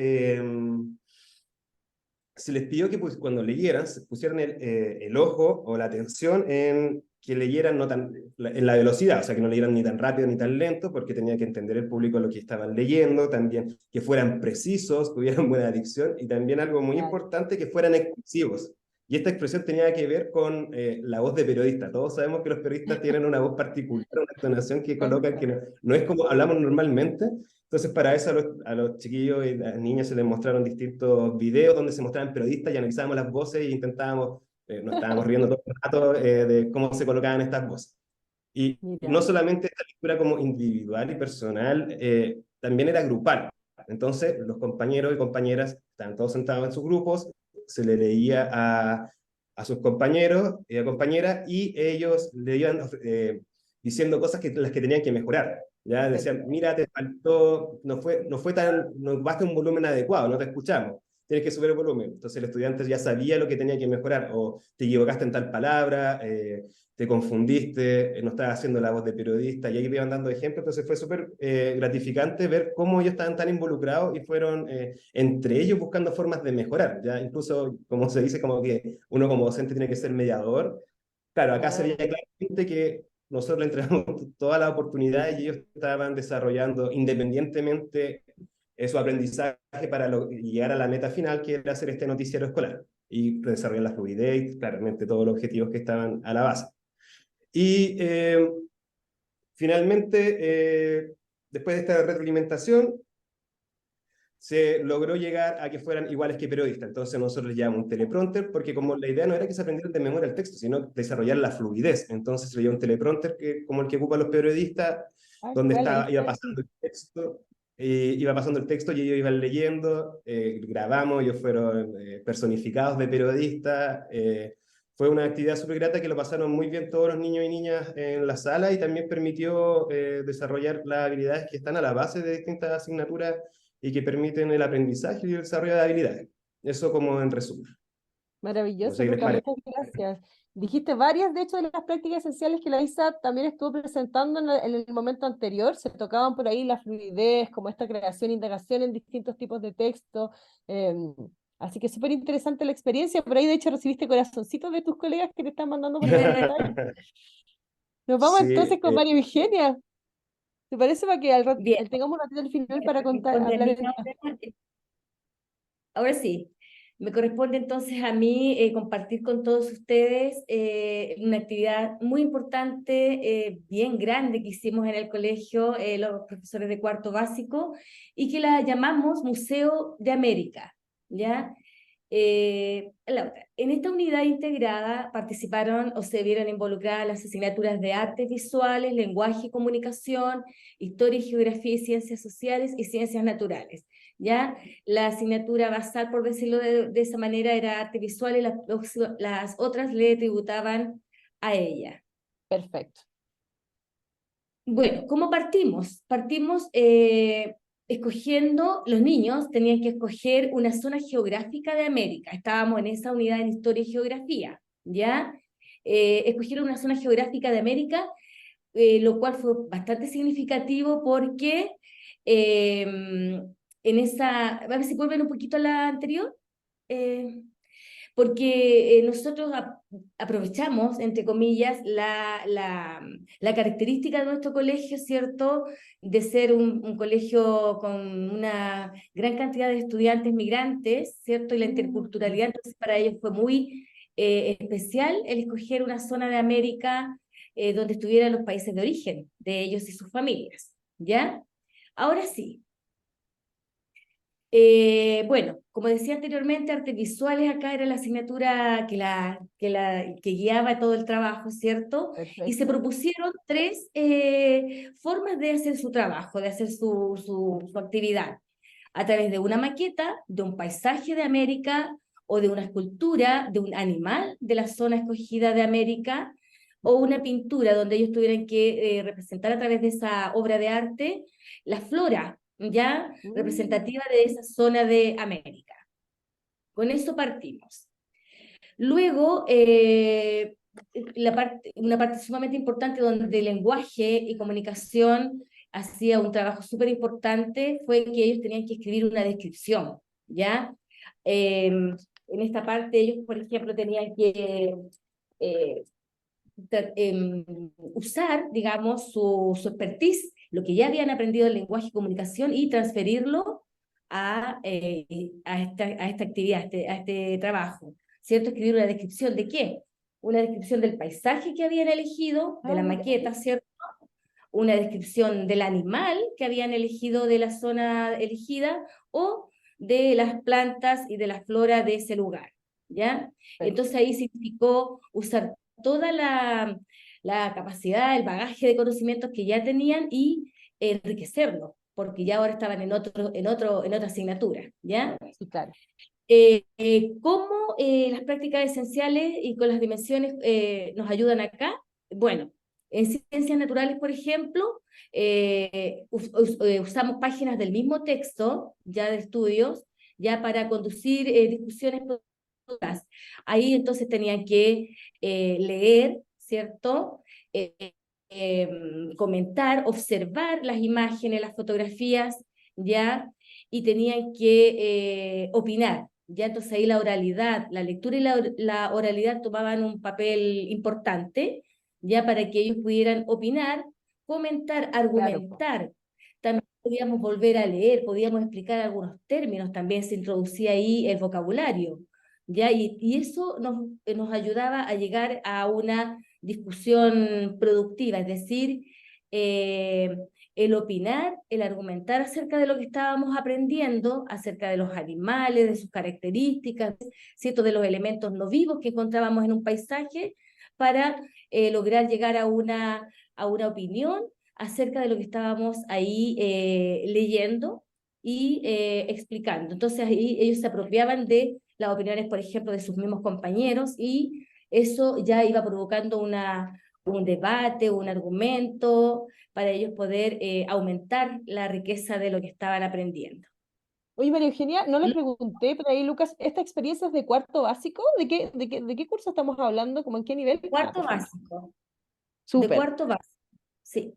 se les pidió que cuando leyeran, se pusieran el ojo o la atención en que leyeran en la velocidad, o sea, que no leyeran ni tan rápido ni tan lento, porque tenía que entender el público lo que estaban leyendo, también que fueran precisos, tuvieran buena dicción, y también algo muy Claro. importante, que fueran expresivos. Y esta expresión tenía que ver con la voz de periodista. Todos sabemos que los periodistas tienen una voz particular, una entonación que colocan que no es como hablamos normalmente. Entonces, para eso a los chiquillos y las niñas se les mostraron distintos videos donde se mostraban periodistas y analizábamos las voces e intentábamos, nos estábamos riendo todo el rato de cómo se colocaban estas voces. Y no Mira, solamente esta lectura como individual y personal, también era grupal. Entonces, los compañeros y compañeras estaban todos sentados en sus grupos, se le leía a sus compañeros y compañeras y ellos le iban diciendo cosas las que tenían que mejorar. Ya decían, perfecto. mira, te faltó, no basta un volumen adecuado, no te escuchamos, tienes que subir el volumen. Entonces el estudiante ya sabía lo que tenía que mejorar, o te equivocaste en tal palabra, te confundiste, no estabas haciendo la voz de periodista, y ahí iban dando ejemplos. Entonces fue súper gratificante ver cómo ellos estaban tan involucrados y fueron entre ellos buscando formas de mejorar. Ya incluso, como se dice, como que uno como docente tiene que ser mediador. Claro, acá se veía Claro. claramente que nosotros le entregamos toda la oportunidad y ellos estaban desarrollando independientemente su aprendizaje para llegar a la meta final, que era hacer este noticiero escolar y desarrollar la fluidez y claramente todos los objetivos que estaban a la base. Y finalmente, después de esta retroalimentación, se logró llegar a que fueran iguales que periodistas. Entonces nosotros llevamos un teleprompter, porque como la idea no era que se aprendieran de memoria el texto, sino desarrollar la fluidez. Entonces se le dio un teleprompter como el que ocupan los periodistas, Ah, donde igual, ahí iba está. pasando el texto, y ellos iban leyendo, grabamos, ellos fueron personificados de periodistas, fue una actividad súper grata que lo pasaron muy bien todos los niños y niñas en la sala y también permitió desarrollar las habilidades que están a la base de distintas asignaturas y que permiten el aprendizaje y el desarrollo de habilidades. Eso como en resumen. No Maravilloso, sé qué les Luca, parece. muchas gracias. Dijiste varias, de hecho, de las prácticas esenciales que la ISA también estuvo presentando en el momento anterior. Se tocaban por ahí la fluidez, como esta creación e indagación en distintos tipos de texto. Así que súper interesante la experiencia. Por ahí, de hecho, recibiste corazoncitos de tus colegas que te están mandando por la pantalla. Nos vamos Sí, entonces con María Eugenia. ¿Te parece para que Bien, tengamos un ratito al final me para corresponde a hablar mí en... ahora sí, me corresponde entonces a mí compartir con todos ustedes una actividad muy importante, bien grande que hicimos en el colegio, los profesores de cuarto básico, y que la llamamos Museo de América, ¿ya? Laura, en esta unidad integrada participaron o se vieron involucradas las asignaturas de artes visuales, lenguaje y comunicación, historia y geografía y ciencias sociales y ciencias naturales. ¿Ya? La asignatura basal, por decirlo de esa manera, era arte visual y las otras le tributaban a ella. Perfecto. Bueno, ¿cómo partimos? Partimos escogiendo, los niños tenían que escoger una zona geográfica de América. Estábamos en esa unidad en historia y geografía, ¿ya? Escogieron una zona geográfica de América, lo cual fue bastante significativo porque en esa, a ver si vuelven un poquito a la anterior, eh, porque nosotros aprovechamos, entre comillas, la característica de nuestro colegio, ¿cierto?, de ser un colegio con una gran cantidad de estudiantes migrantes, ¿cierto?, y la interculturalidad, entonces para ellos fue muy especial el escoger una zona de América donde estuvieran los países de origen de ellos y sus familias, ¿ya? Ahora sí, bueno, como decía anteriormente, artes visuales acá era la asignatura que guiaba todo el trabajo, ¿cierto? Y se Perfecto. propusieron tres formas de hacer su trabajo, de hacer su actividad. A través de una maqueta, de un paisaje de América o de una escultura de un animal de la zona escogida de América o una pintura donde ellos tuvieran que representar a través de esa obra de arte la flora ya representativa de esa zona de América. Con eso partimos. Luego, una parte sumamente importante donde el lenguaje y comunicación hacía un trabajo súper importante fue que ellos tenían que escribir una descripción, ¿ya? En esta parte ellos, por ejemplo, tenían que eh, usar, digamos, su expertise, lo que ya habían aprendido en lenguaje y comunicación y transferirlo a esta actividad, a este trabajo, ¿cierto? Escribir una descripción de qué, una descripción del paisaje que habían elegido, de la maqueta, ¿cierto? Una descripción del animal que habían elegido de la zona elegida o de las plantas y de la flora de ese lugar, ¿ya? Entonces ahí significó usar toda la capacidad, el bagaje de conocimientos que ya tenían y enriquecerlo, porque ya ahora estaban en otra asignatura, ¿ya? Sí, claro. ¿Cómo las prácticas esenciales y con las dimensiones nos ayudan acá? Bueno, en ciencias naturales, por ejemplo, usamos páginas del mismo texto, ya de estudios, ya para conducir discusiones productivas. Ahí entonces tenían que leer, ¿cierto? Comentar, observar las imágenes, las fotografías, ¿ya? Y tenían que opinar. Ya entonces ahí la oralidad, la lectura y la oralidad tomaban un papel importante, ya para que ellos pudieran opinar, comentar, Claro, po. argumentar. También podíamos volver a leer, podíamos explicar algunos términos, también se introducía ahí el vocabulario, ya, y eso nos ayudaba a llegar a una discusión productiva, es decir, eh, el opinar, el argumentar acerca de lo que estábamos aprendiendo, acerca de los animales, de sus características, ¿cierto? De los elementos no vivos que encontrábamos en un paisaje, para lograr llegar a una opinión acerca de lo que estábamos ahí leyendo y explicando. Entonces ahí ellos se apropiaban de las opiniones, por ejemplo, de sus mismos compañeros y eso ya iba provocando un debate, un argumento, para ellos poder aumentar la riqueza de lo que estaban aprendiendo. Oye, María Eugenia, no les ¿Mm? pregunté, pero ahí, Lucas, ¿esta experiencia es de cuarto básico? De qué curso estamos hablando? ¿Cómo en qué nivel? Ah, Cuarto perfecto. básico, de Súper, cuarto básico, sí.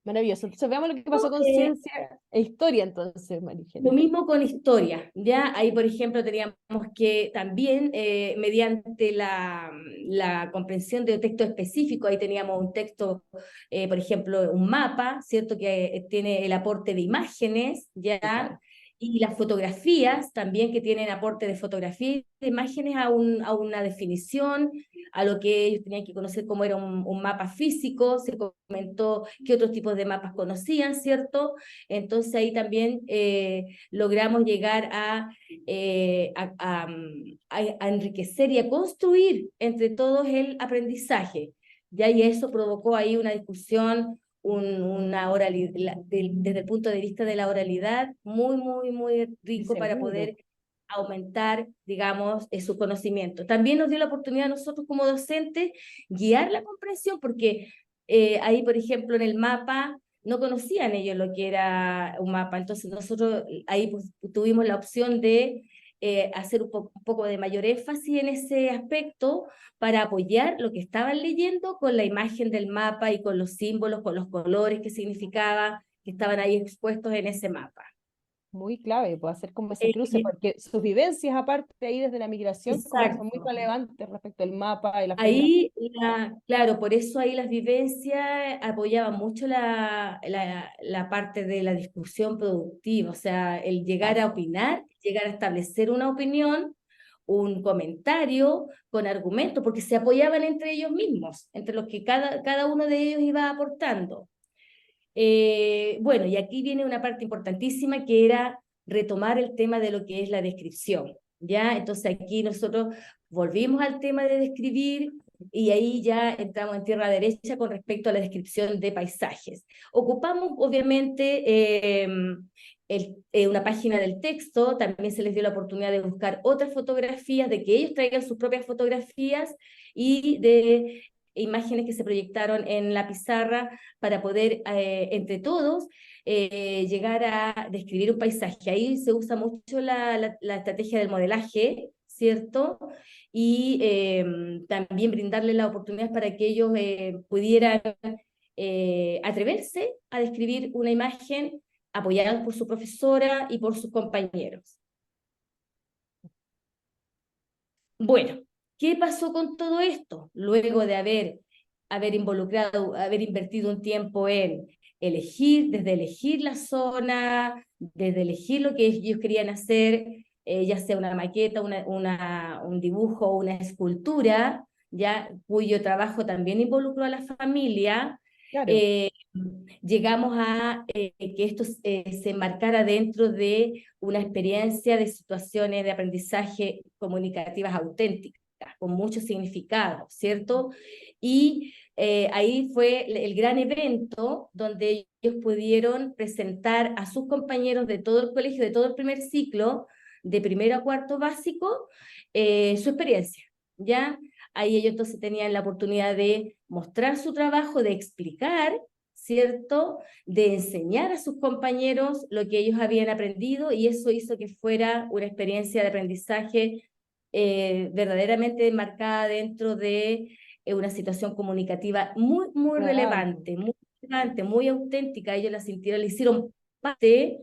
maravilloso. Entonces veamos lo que pasó con Eh, ciencia e historia, entonces, María Lo Eugenia. mismo con historia, ¿ya? Ahí, por ejemplo, teníamos que también, mediante la comprensión de un texto específico, ahí teníamos un texto, por ejemplo, un mapa, ¿cierto? Que tiene el aporte de imágenes, Sí, ¿ya? claro. Y las fotografías también que tienen aporte de fotografía y de imágenes a una definición, a lo que ellos tenían que conocer cómo era un mapa físico, se comentó qué otros tipos de mapas conocían, ¿cierto? Entonces ahí también logramos llegar a enriquecer y a construir entre todos el aprendizaje. Ya, y eso provocó ahí una discusión, una oralidad, desde el punto de vista de la oralidad, muy, muy, muy Sí, rico para seguro. poder aumentar, digamos, su conocimiento. También nos dio la oportunidad a nosotros como docentes guiar la comprensión, porque ahí, por ejemplo, en el mapa no conocían ellos lo que era un mapa, entonces nosotros ahí pues, tuvimos la opción de hacer un poco de mayor énfasis en ese aspecto para apoyar lo que estaban leyendo con la imagen del mapa y con los símbolos, con los colores que significaba, que estaban ahí expuestos en ese mapa. Muy clave, puede hacer como ese cruce, Eh, porque sus vivencias, aparte ahí desde la migración, como que son muy exacto. relevantes respecto al mapa y la geografía. Ahí, claro, por eso ahí las vivencias apoyaban mucho la parte de la discusión productiva, o sea, el llegar a Claro. opinar, llegar a establecer una opinión, un comentario con argumentos, porque se apoyaban entre ellos mismos, entre los que cada uno de ellos iba aportando. Bueno, y aquí viene una parte importantísima que era retomar el tema de lo que es la descripción, ¿ya? Entonces aquí nosotros volvimos al tema de describir y ahí ya entramos en tierra derecha con respecto a la descripción de paisajes. Ocupamos obviamente una página del texto, también se les dio la oportunidad de buscar otras fotografías, de que ellos traigan sus propias fotografías y de imágenes que se proyectaron en la pizarra para poder entre todos llegar a describir un paisaje. Ahí se usa mucho la estrategia del modelaje, ¿cierto? Y también brindarles la oportunidad para que ellos pudieran atreverse a describir una imagen apoyados por su profesora y por sus compañeros. Bueno, ¿qué pasó con todo esto? Luego de haber involucrado, haber invertido un tiempo en elegir, desde elegir la zona, desde elegir lo que ellos querían hacer, ya sea una maqueta, un dibujo, una escultura, ya, cuyo trabajo también involucró a la familia, Claro. eh, llegamos a que esto se enmarcara dentro de una experiencia de situaciones de aprendizaje comunicativas auténticas, con mucho significado, ¿cierto? Y ahí fue el gran evento donde ellos pudieron presentar a sus compañeros de todo el colegio, de todo el primer ciclo, de primero a cuarto básico, su experiencia, ¿ya? Ahí ellos entonces tenían la oportunidad de mostrar su trabajo, de explicar, ¿cierto? De enseñar a sus compañeros lo que ellos habían aprendido y eso hizo que fuera una experiencia de aprendizaje verdaderamente marcada dentro de una situación comunicativa muy, relevante, muy auténtica. Ellos la sintieron, le hicieron parte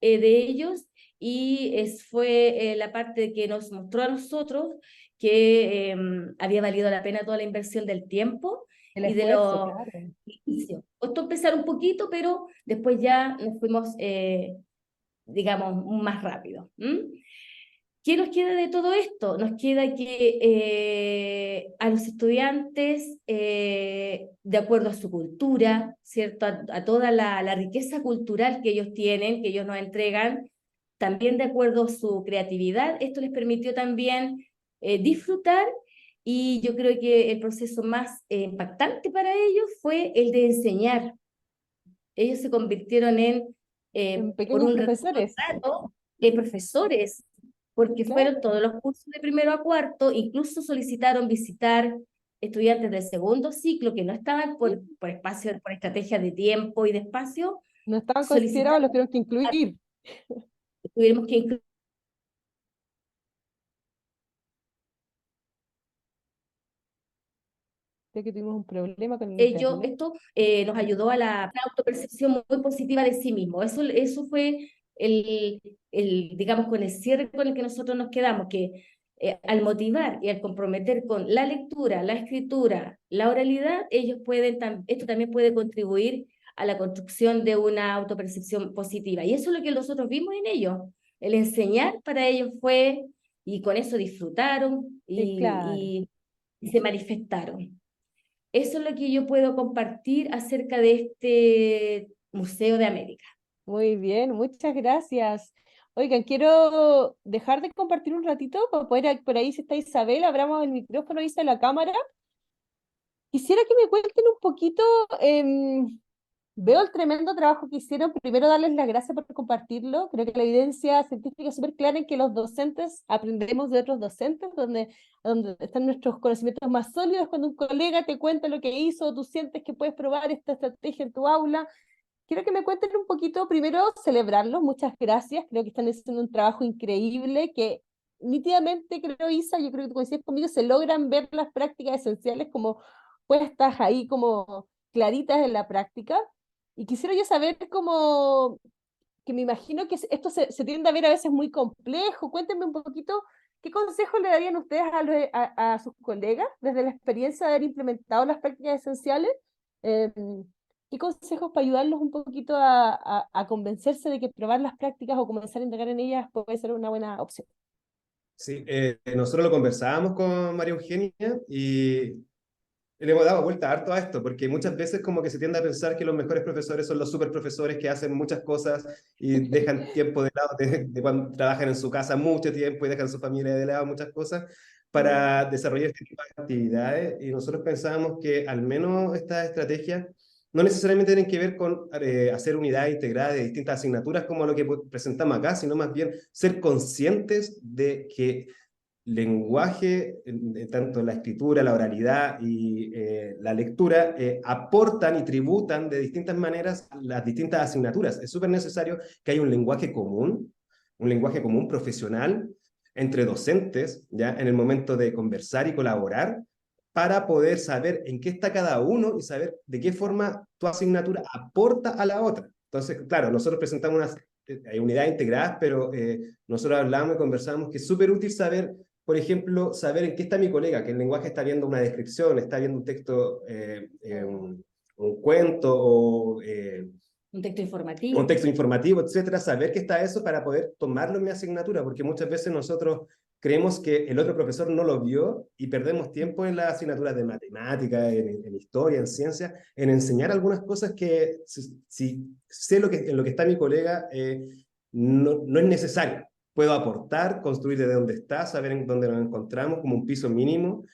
de ellos y fue la parte que nos mostró a nosotros que había valido la pena toda la inversión del tiempo El y de esfuerzo, los claro. inicio. Costó empezar un poquito, pero después ya nos fuimos, digamos, más rápido. ¿Qué nos queda de todo esto? Nos queda que a los estudiantes, de acuerdo a su cultura, ¿cierto? A toda la riqueza cultural que ellos tienen, que ellos nos entregan, también de acuerdo a su creatividad, esto les permitió también disfrutar y yo creo que el proceso más impactante para ellos fue el de enseñar. Ellos se convirtieron en, En por pequeños un profesores. rato, profesores, porque Claro. fueron todos los cursos de primero a cuarto, incluso solicitaron visitar estudiantes del segundo ciclo que no estaban por espacio, por estrategia de tiempo y de espacio, No estaban considerados, solicitaron, los tuvieron que incluir. tuvimos que incluir. Creo que tuvimos un problema con el Ello, internet. esto nos ayudó a la autopercepción muy positiva de sí mismo. Eso fue digamos, con el cierre con el que nosotros nos quedamos, que al motivar y al comprometer con la lectura, la escritura, la oralidad, ellos pueden, esto también puede contribuir a la construcción de una autopercepción positiva. Y eso es lo que nosotros vimos en ellos. El enseñar para ellos fue, y con eso disfrutaron Sí, claro. y se manifestaron. Eso es lo que yo puedo compartir acerca de este Museo de América. Muy bien, muchas gracias. Oigan, quiero dejar de compartir un ratito para poder, por ahí si está Isabel, abramos el micrófono, Isa, la cámara. Quisiera que me cuenten un poquito, veo el tremendo trabajo que hicieron. Primero, darles las gracias por compartirlo. Creo que la evidencia científica es súper clara en que los docentes aprendemos de otros docentes, donde están nuestros conocimientos más sólidos. Cuando un colega te cuenta lo que hizo, tú sientes que puedes probar esta estrategia en tu aula. Quiero que me cuenten un poquito, primero, celebrarlos. Muchas gracias. Creo que están haciendo un trabajo increíble que nítidamente, creo, Isa, yo creo que tú coincides conmigo, se logran ver las prácticas esenciales como puestas ahí, como claritas en la práctica. Y quisiera yo saber cómo, que me imagino que esto se tiende a ver a veces muy complejo. Cuéntenme un poquito, ¿qué consejos le darían ustedes a sus colegas desde la experiencia de haber implementado las prácticas esenciales? Eh, ¿Qué consejos para ayudarlos un poquito a convencerse de que probar las prácticas o comenzar a indagar en ellas puede ser una buena opción? Sí, nosotros lo conversábamos con María Eugenia y le hemos dado vuelta harto a esto, porque muchas veces como que se tiende a pensar que los mejores profesores son los super profesores que hacen muchas cosas y dejan tiempo de lado de cuando trabajan en su casa mucho tiempo y dejan su familia de lado muchas cosas para desarrollar este tipo de actividades. Y nosotros pensábamos que al menos estas estrategias no necesariamente tienen que ver con hacer unidades integradas de distintas asignaturas como lo que presentamos acá, sino más bien ser conscientes de que lenguaje, tanto la escritura, la oralidad y la lectura, aportan y tributan de distintas maneras las distintas asignaturas. Es súper necesario que haya un lenguaje común profesional entre docentes, ya en el momento de conversar y colaborar, para poder saber en qué está cada uno y saber de qué forma tu asignatura aporta a la otra. Entonces, claro, nosotros presentamos unas unidades integradas, pero nosotros hablamos y conversamos que es súper útil saber, por ejemplo, saber en qué está mi colega, que el lenguaje está viendo una descripción, está viendo un texto, un cuento o Un texto un informativo. texto informativo, etcétera, saber qué está eso para poder tomarlo en mi asignatura, porque muchas veces nosotros creemos que el otro profesor no lo vio y perdemos tiempo en las asignaturas de matemática, en historia, en ciencia, en enseñar algunas cosas que si sé en lo que está mi colega, no es necesario. Puedo aportar, construir desde donde está, saber en dónde nos encontramos como un piso mínimo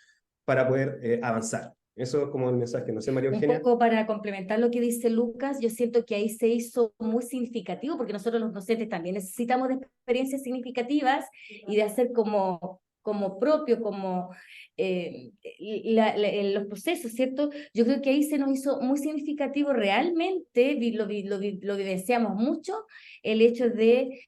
para poder avanzar. Eso es como el mensaje. No sé, María Un Eugenia. poco para complementar lo que dice Lucas, yo siento que ahí se hizo muy significativo, porque nosotros los docentes también necesitamos de experiencias significativas y de hacer como propio, como los procesos, ¿cierto? Yo creo que ahí se nos hizo muy significativo realmente, lo vivenciamos mucho, el hecho de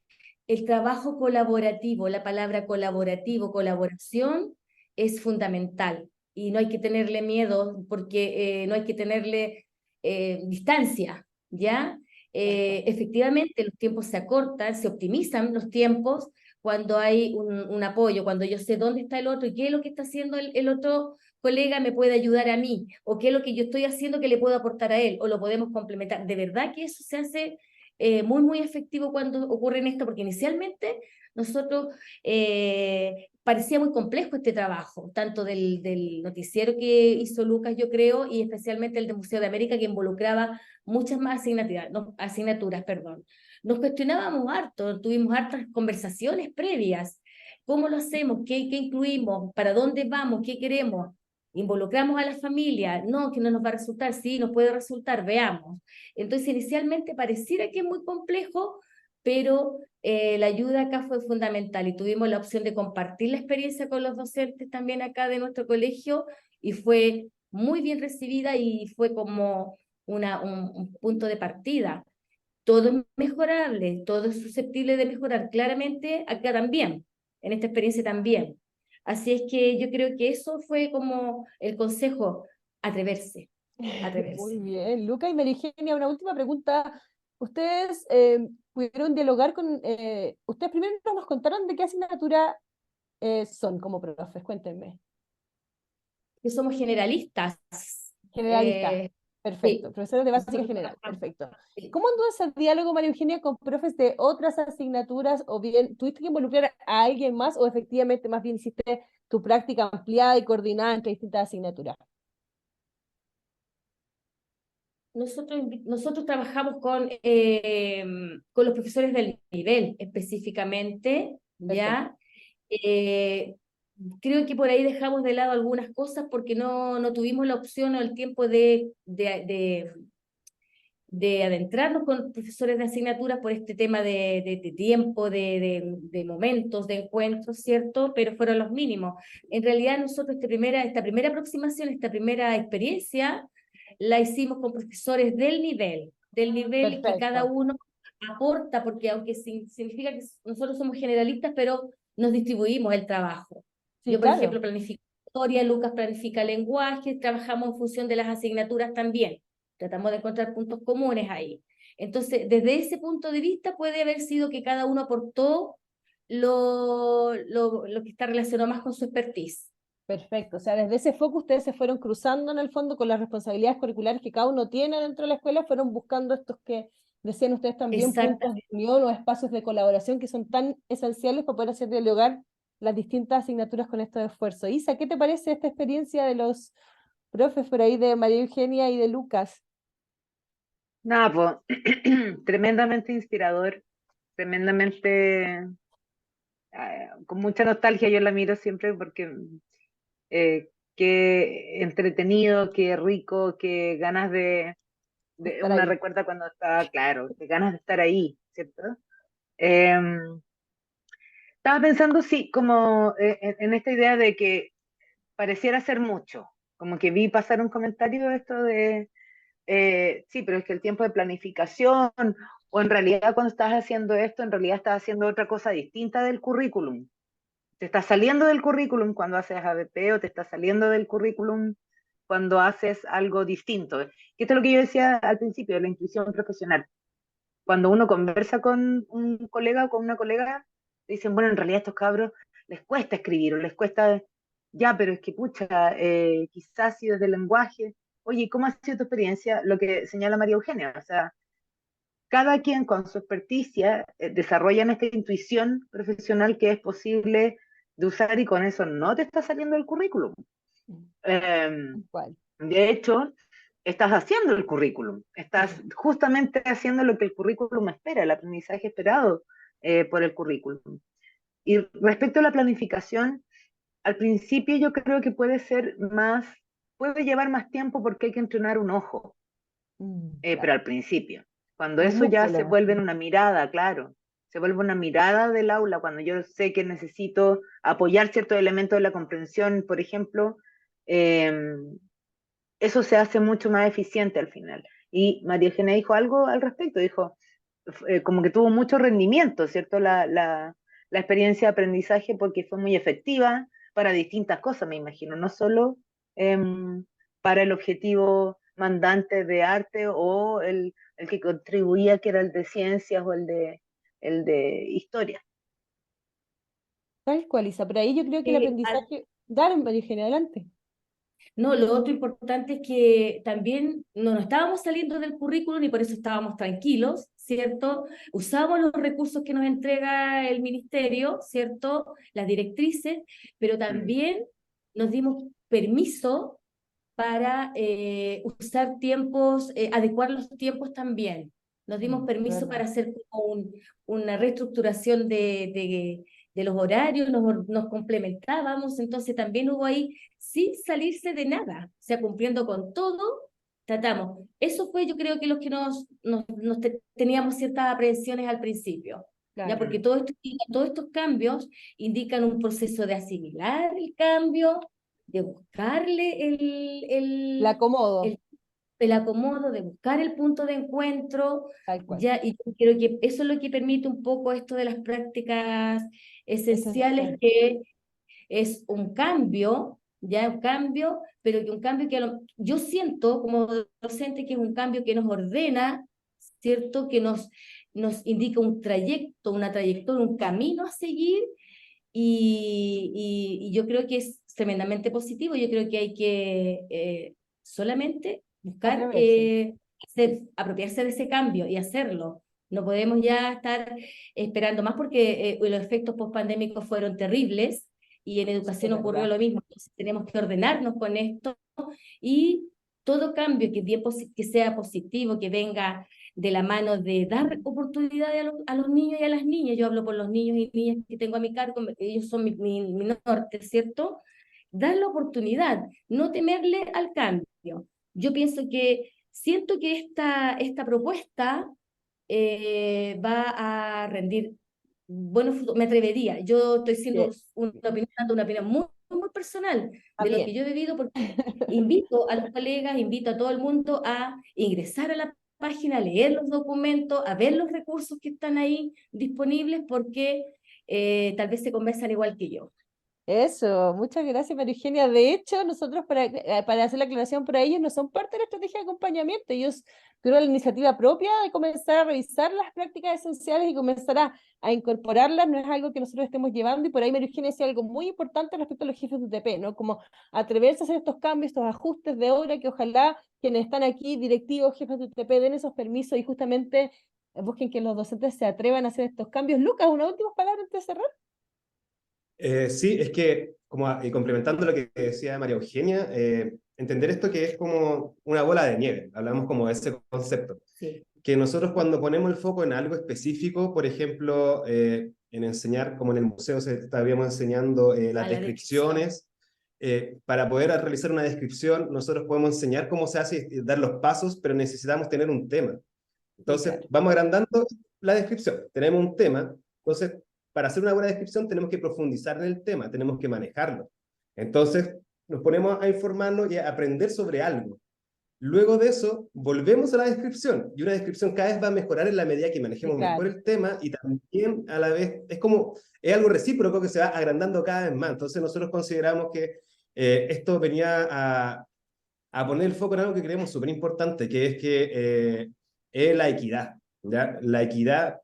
el trabajo colaborativo, la palabra colaborativo, colaboración es fundamental y no hay que tenerle miedo porque no hay que tenerle distancia, ¿ya? Efectivamente, los tiempos se acortan, se optimizan los tiempos cuando hay un apoyo, cuando yo sé dónde está el otro y qué es lo que está haciendo el otro colega me puede ayudar a mí, o qué es lo que yo estoy haciendo que le puedo aportar a él, o lo podemos complementar. De verdad que eso se hace muy, muy efectivo cuando ocurre en esto, porque inicialmente nosotros parecía muy complejo este trabajo, tanto del noticiero que hizo Lucas, yo creo, y especialmente el de Museo de América, que involucraba muchas más asignaturas, perdón. Nos cuestionábamos harto, tuvimos hartas conversaciones previas. ¿Cómo lo hacemos? ¿Qué incluimos? ¿Para dónde vamos? ¿Qué queremos? Involucramos a la familia, no, que no nos va a resultar, sí, nos puede resultar, veamos. Entonces, inicialmente pareciera que es muy complejo, pero la ayuda acá fue fundamental y tuvimos la opción de compartir la experiencia con los docentes también acá de nuestro colegio y fue muy bien recibida y fue como un punto de partida. Todo es mejorable, todo es susceptible de mejorar, claramente acá también, en esta experiencia también. Así es que yo creo que eso fue como el consejo, atreverse, Muy atreverse. bien, Luca y María Eugenia, una última pregunta. Ustedes pudieron dialogar con, ustedes primero nos contaron de qué asignatura son como profes, cuéntenme. Que somos generalistas. Generalista, Sí, perfecto, profesores de básica nosotros general, trabajamos. perfecto. Sí. ¿Cómo anduvo ese diálogo, María Eugenia, con profes de otras asignaturas o bien tuviste que involucrar a alguien más o efectivamente más bien hiciste tu práctica ampliada y coordinada entre distintas asignaturas? Nosotros trabajamos con los profesores del nivel específicamente, Perfecto. ¿ya? Eh, Creo que por ahí dejamos de lado algunas cosas porque no tuvimos la opción o el tiempo de adentrarnos con profesores de asignaturas por este tema de tiempo, de momentos, de encuentros, ¿cierto? Pero fueron los mínimos. En realidad nosotros esta primera aproximación, esta primera experiencia, la hicimos con profesores del nivel que cada Perfecto. uno aporta, porque aunque significa que nosotros somos generalistas, pero nos distribuimos el trabajo. Sí, Yo, por claro. ejemplo, planifico historia, Lucas planifica lenguaje, trabajamos en función de las asignaturas también. Tratamos de encontrar puntos comunes ahí. Entonces, desde ese punto de vista puede haber sido que cada uno aportó lo que está relacionado más con su expertise. Perfecto, o sea, desde ese foco ustedes se fueron cruzando en el fondo con las responsabilidades curriculares que cada uno tiene dentro de la escuela, fueron buscando estos que decían ustedes también puntos de Exactamente. unión o espacios de colaboración que son tan esenciales para poder hacer dialogar las distintas asignaturas con estos esfuerzos. Isa, ¿qué te parece esta experiencia de los profes por ahí de María Eugenia y de Lucas? Nada, pues, tremendamente inspirador, tremendamente, con mucha nostalgia yo la miro siempre porque qué entretenido, qué rico, qué ganas Estar una ahí. recuerda cuando estaba, claro, qué ganas de estar ahí, ¿cierto? Eh, Estaba pensando, sí, como en esta idea de que pareciera ser mucho, como que vi pasar un comentario de esto de, sí, pero es que el tiempo de planificación, o en realidad cuando estás haciendo esto, en realidad estás haciendo otra cosa distinta del currículum. Te estás saliendo del currículum cuando haces ABP o te estás saliendo del currículum cuando haces algo distinto. Que esto es lo que yo decía al principio de la intuición profesional. Cuando uno conversa con un colega o con una colega, dicen, bueno, en realidad a estos cabros les cuesta escribir o les cuesta, ya, pero es que, pucha, quizás si desde el lenguaje, oye, ¿cómo ha sido tu experiencia? Lo que señala María Eugenia, o sea, cada quien con su experticia desarrollan esta intuición profesional que es posible de usar y con eso no te está saliendo el currículum. Eh, ¿Cuál? de hecho, estás haciendo el currículum, estás justamente haciendo lo que el currículum espera, el aprendizaje esperado por el currículum. Y respecto a la planificación, al principio yo creo que puede ser más, puede llevar más tiempo porque hay que entrenar un ojo, pero Claro. al principio. Cuando Un eso ya se músculo. vuelve en una mirada, claro, se vuelve una mirada del aula, cuando yo sé que necesito apoyar ciertos elementos de la comprensión, por ejemplo, eh, eso se hace mucho más eficiente al final. Y María Eugenia dijo algo al respecto, dijo, como que tuvo mucho rendimiento, ¿cierto? La experiencia de aprendizaje porque fue muy efectiva para distintas cosas, me imagino, no solo para el objetivo mandante de arte o el que contribuía, que era el de ciencias o el de historia. Tal cual, Isa, pero ahí yo creo que el Sí, aprendizaje... Dale, María Eugenia, adelante. no, lo otro importante es que también no nos estábamos saliendo del currículum y por eso estábamos tranquilos, ¿cierto? Usamos los recursos que nos entrega el ministerio, ¿cierto? Las directrices, pero Mm, también nos dimos permiso para usar tiempos, adecuar los tiempos también. Nos dimos Es permiso verdad. para hacer como una reestructuración de los horarios, nos complementábamos, entonces también hubo ahí, sin salirse de nada, o sea, cumpliendo con todo, tratamos. Eso fue, yo creo que los que teníamos ciertas aprehensiones al principio. ¿Ya? Claro. Porque todos estos cambios indican un proceso de asimilar el cambio, de buscarle El acomodo, el acomodo, de buscar el punto de encuentro, tal cual. ya, y yo creo que eso es lo que permite un poco esto de las prácticas esenciales, Esencial. que es un cambio, ya un cambio, pero que un cambio que yo siento como docente que es un cambio que nos ordena, ¿cierto? Que nos indica un trayecto, una trayectoria, un camino a seguir, y yo creo que es tremendamente positivo. Yo creo que hay que solamente buscar Atreverse. apropiarse de ese cambio y hacerlo. No podemos ya estar esperando más, porque los efectos pospandémicos fueron terribles y en Sí, educación es ocurrió verdad. lo mismo. Entonces tenemos que ordenarnos con esto, y todo cambio que sea positivo, que venga de la mano de dar oportunidades a los niños y a las niñas. Yo hablo por los niños y niñas que tengo a mi cargo, ellos son mi norte, ¿cierto? Dar la oportunidad, no temerle al cambio. Yo siento que esta propuesta va a rendir buenos frutos. Me atrevería, yo estoy siendo Sí, dando una opinión muy, muy personal está de lo que bien. yo he vivido, porque invito a los colegas, invito a todo el mundo a ingresar a la página, a leer los documentos, a ver los recursos que están ahí disponibles, porque tal vez se conversan igual que yo. Eso, muchas gracias, María Eugenia. De hecho, nosotros para hacer la aclaración para ellos no son parte de la estrategia de acompañamiento. Ellos tuvieron la iniciativa propia de comenzar a revisar las prácticas esenciales y comenzar a incorporarlas. No es algo que nosotros estemos llevando, y por ahí María Eugenia decía algo muy importante respecto a los jefes de UTP, ¿no? Como atreverse a hacer estos cambios, estos ajustes de hora, que ojalá quienes están aquí, directivos, jefes de UTP, den esos permisos y justamente busquen que los docentes se atrevan a hacer estos cambios. Lucas, una última palabra antes de cerrar. Sí, es que, como y complementando lo que decía María Eugenia, entender esto que es como una bola de nieve, hablamos como de ese concepto, Sí. que nosotros cuando ponemos el foco en algo específico, por ejemplo, en enseñar, como en el museo estábamos enseñando las A la descripción. descripciones, para poder realizar una descripción, nosotros podemos enseñar cómo se hace y dar los pasos, pero necesitamos tener un tema. Entonces, Claro. vamos agrandando la descripción. Tenemos un tema, entonces, para hacer una buena descripción tenemos que profundizar en el tema, tenemos que manejarlo. Entonces, nos ponemos a informarnos y a aprender sobre algo. Luego de eso, volvemos a la descripción, y una descripción cada vez va a mejorar en la medida que manejemos mejor Claro. el tema, y también a la vez es algo recíproco que se va agrandando cada vez más. Entonces, nosotros consideramos que esto venía a poner el foco en algo que creemos súper importante, que es la equidad, ¿ya? La equidad,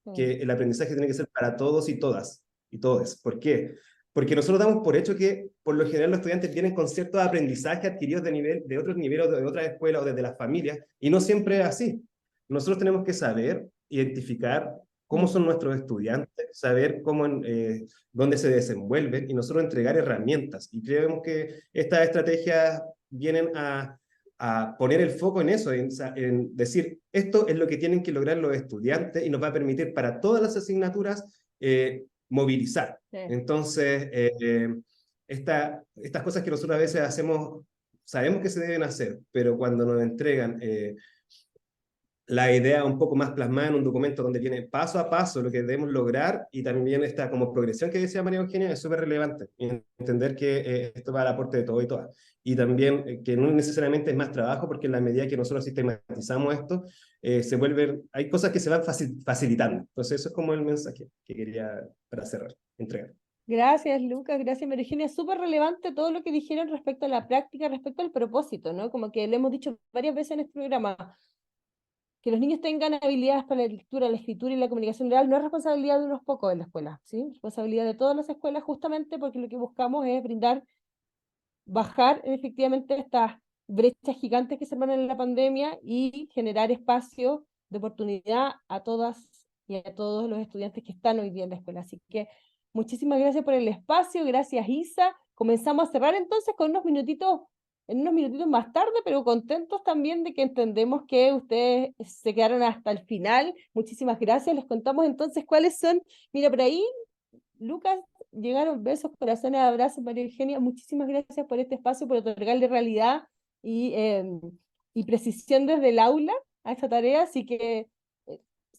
Sí. que el aprendizaje tiene que ser para todos y todas, y todos. ¿Por qué? Porque nosotros damos por hecho que, por lo general, los estudiantes vienen con ciertos aprendizajes adquiridos de otros niveles, o de otras escuelas, o desde las familias, y no siempre es así. Nosotros tenemos que saber identificar cómo son nuestros estudiantes, saber dónde se desenvuelven, y nosotros entregar herramientas. Y creemos que estas estrategias vienen a poner el foco en eso, en decir, esto es lo que tienen que lograr los estudiantes, y nos va a permitir para todas las asignaturas movilizar. Sí. Entonces, estas cosas que nosotros a veces hacemos, sabemos que se deben hacer, pero cuando nos entregan la idea un poco más plasmada en un documento donde viene paso a paso lo que debemos lograr, y también esta como progresión que decía María Eugenia, es súper relevante. Y entender que esto va al aporte de todo y todas. Y también que no necesariamente es más trabajo, porque en la medida que nosotros sistematizamos esto, hay cosas que se van facilitando. Entonces eso es como el mensaje que quería, para cerrar, entregar. Gracias, Lucas, gracias, María Eugenia. Súper relevante todo lo que dijeron respecto a la práctica, respecto al propósito, ¿no? Como que lo hemos dicho varias veces en este programa, que los niños tengan habilidades para la lectura, la escritura y la comunicación oral no es responsabilidad de unos pocos en la escuela, ¿sí? Es responsabilidad de todas las escuelas, justamente porque lo que buscamos es bajar efectivamente estas brechas gigantes que se arman en la pandemia y generar espacio de oportunidad a todas y a todos los estudiantes que están hoy día en la escuela. Así que muchísimas gracias por el espacio, gracias Isa. Comenzamos a cerrar entonces con en unos minutitos más tarde, pero contentos también de que entendemos que ustedes se quedaron hasta el final. Muchísimas gracias. Les contamos entonces cuáles son. Mira, por ahí Lucas, llegaron besos, corazones, abrazos, María Eugenia. Muchísimas gracias por este espacio, por otorgarle realidad y y precisión desde el aula a esta tarea, así que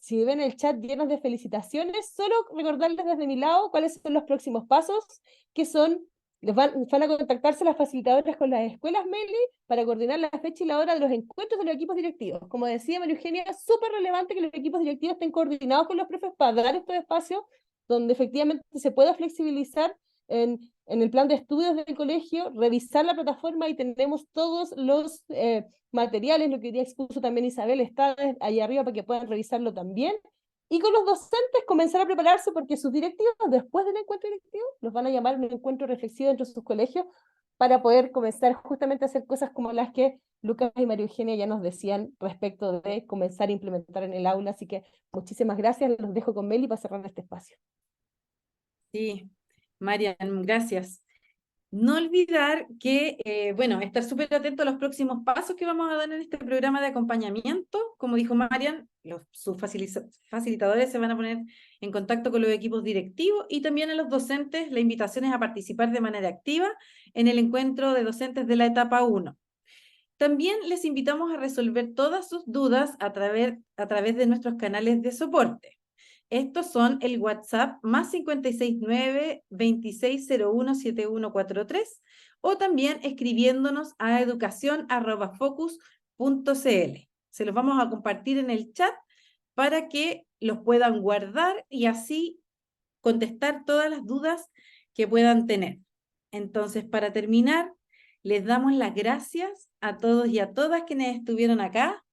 si ven el chat llenos de felicitaciones, solo recordarles desde mi lado cuáles son los próximos pasos, que son, van a contactarse las facilitadoras con las escuelas Meli para coordinar la fecha y la hora de los encuentros de los equipos directivos. Como decía María Eugenia, es súper relevante que los equipos directivos estén coordinados con los profes para dar estos espacios donde efectivamente se pueda flexibilizar en el plan de estudios del colegio, revisar la plataforma y tenemos todos los materiales, lo que ya expuso también Isabel, está ahí arriba para que puedan revisarlo también. Y con los docentes comenzar a prepararse porque sus directivos, después del encuentro directivo, los van a llamar un encuentro reflexivo dentro de sus colegios para poder comenzar justamente a hacer cosas como las que Lucas y María Eugenia ya nos decían respecto de comenzar a implementar en el aula. Así que muchísimas gracias, los dejo con Meli para cerrar este espacio. Sí, Marian, gracias. No olvidar que, bueno, estar súper atento a los próximos pasos que vamos a dar en este programa de acompañamiento. Como dijo Marian, sus facilitadores se van a poner en contacto con los equipos directivos y también a los docentes. La invitación es a participar de manera activa en el encuentro de docentes de la etapa 1. También les invitamos a resolver todas sus dudas a través de nuestros canales de soporte. Estos son el WhatsApp más 569-2601-7143 o también escribiéndonos a educación@focus.cl. Se los vamos a compartir en el chat para que los puedan guardar y así contestar todas las dudas que puedan tener. Entonces, para terminar, les damos las gracias a todos y a todas quienes estuvieron acá,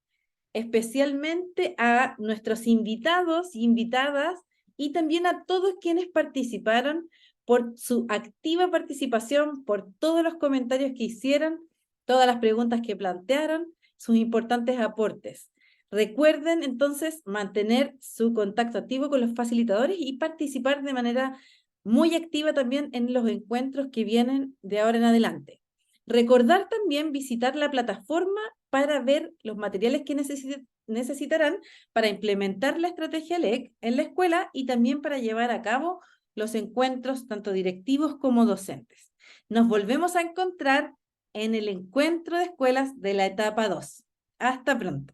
especialmente a nuestros invitados y invitadas y también a todos quienes participaron por su activa participación, por todos los comentarios que hicieron, todas las preguntas que plantearon, sus importantes aportes. Recuerden entonces mantener su contacto activo con los facilitadores y participar de manera muy activa también en los encuentros que vienen de ahora en adelante. Recordar también visitar la plataforma para ver los materiales que necesitarán para implementar la estrategia LEC en la escuela y también para llevar a cabo los encuentros tanto directivos como docentes. Nos volvemos a encontrar en el encuentro de escuelas de la etapa 2. Hasta pronto.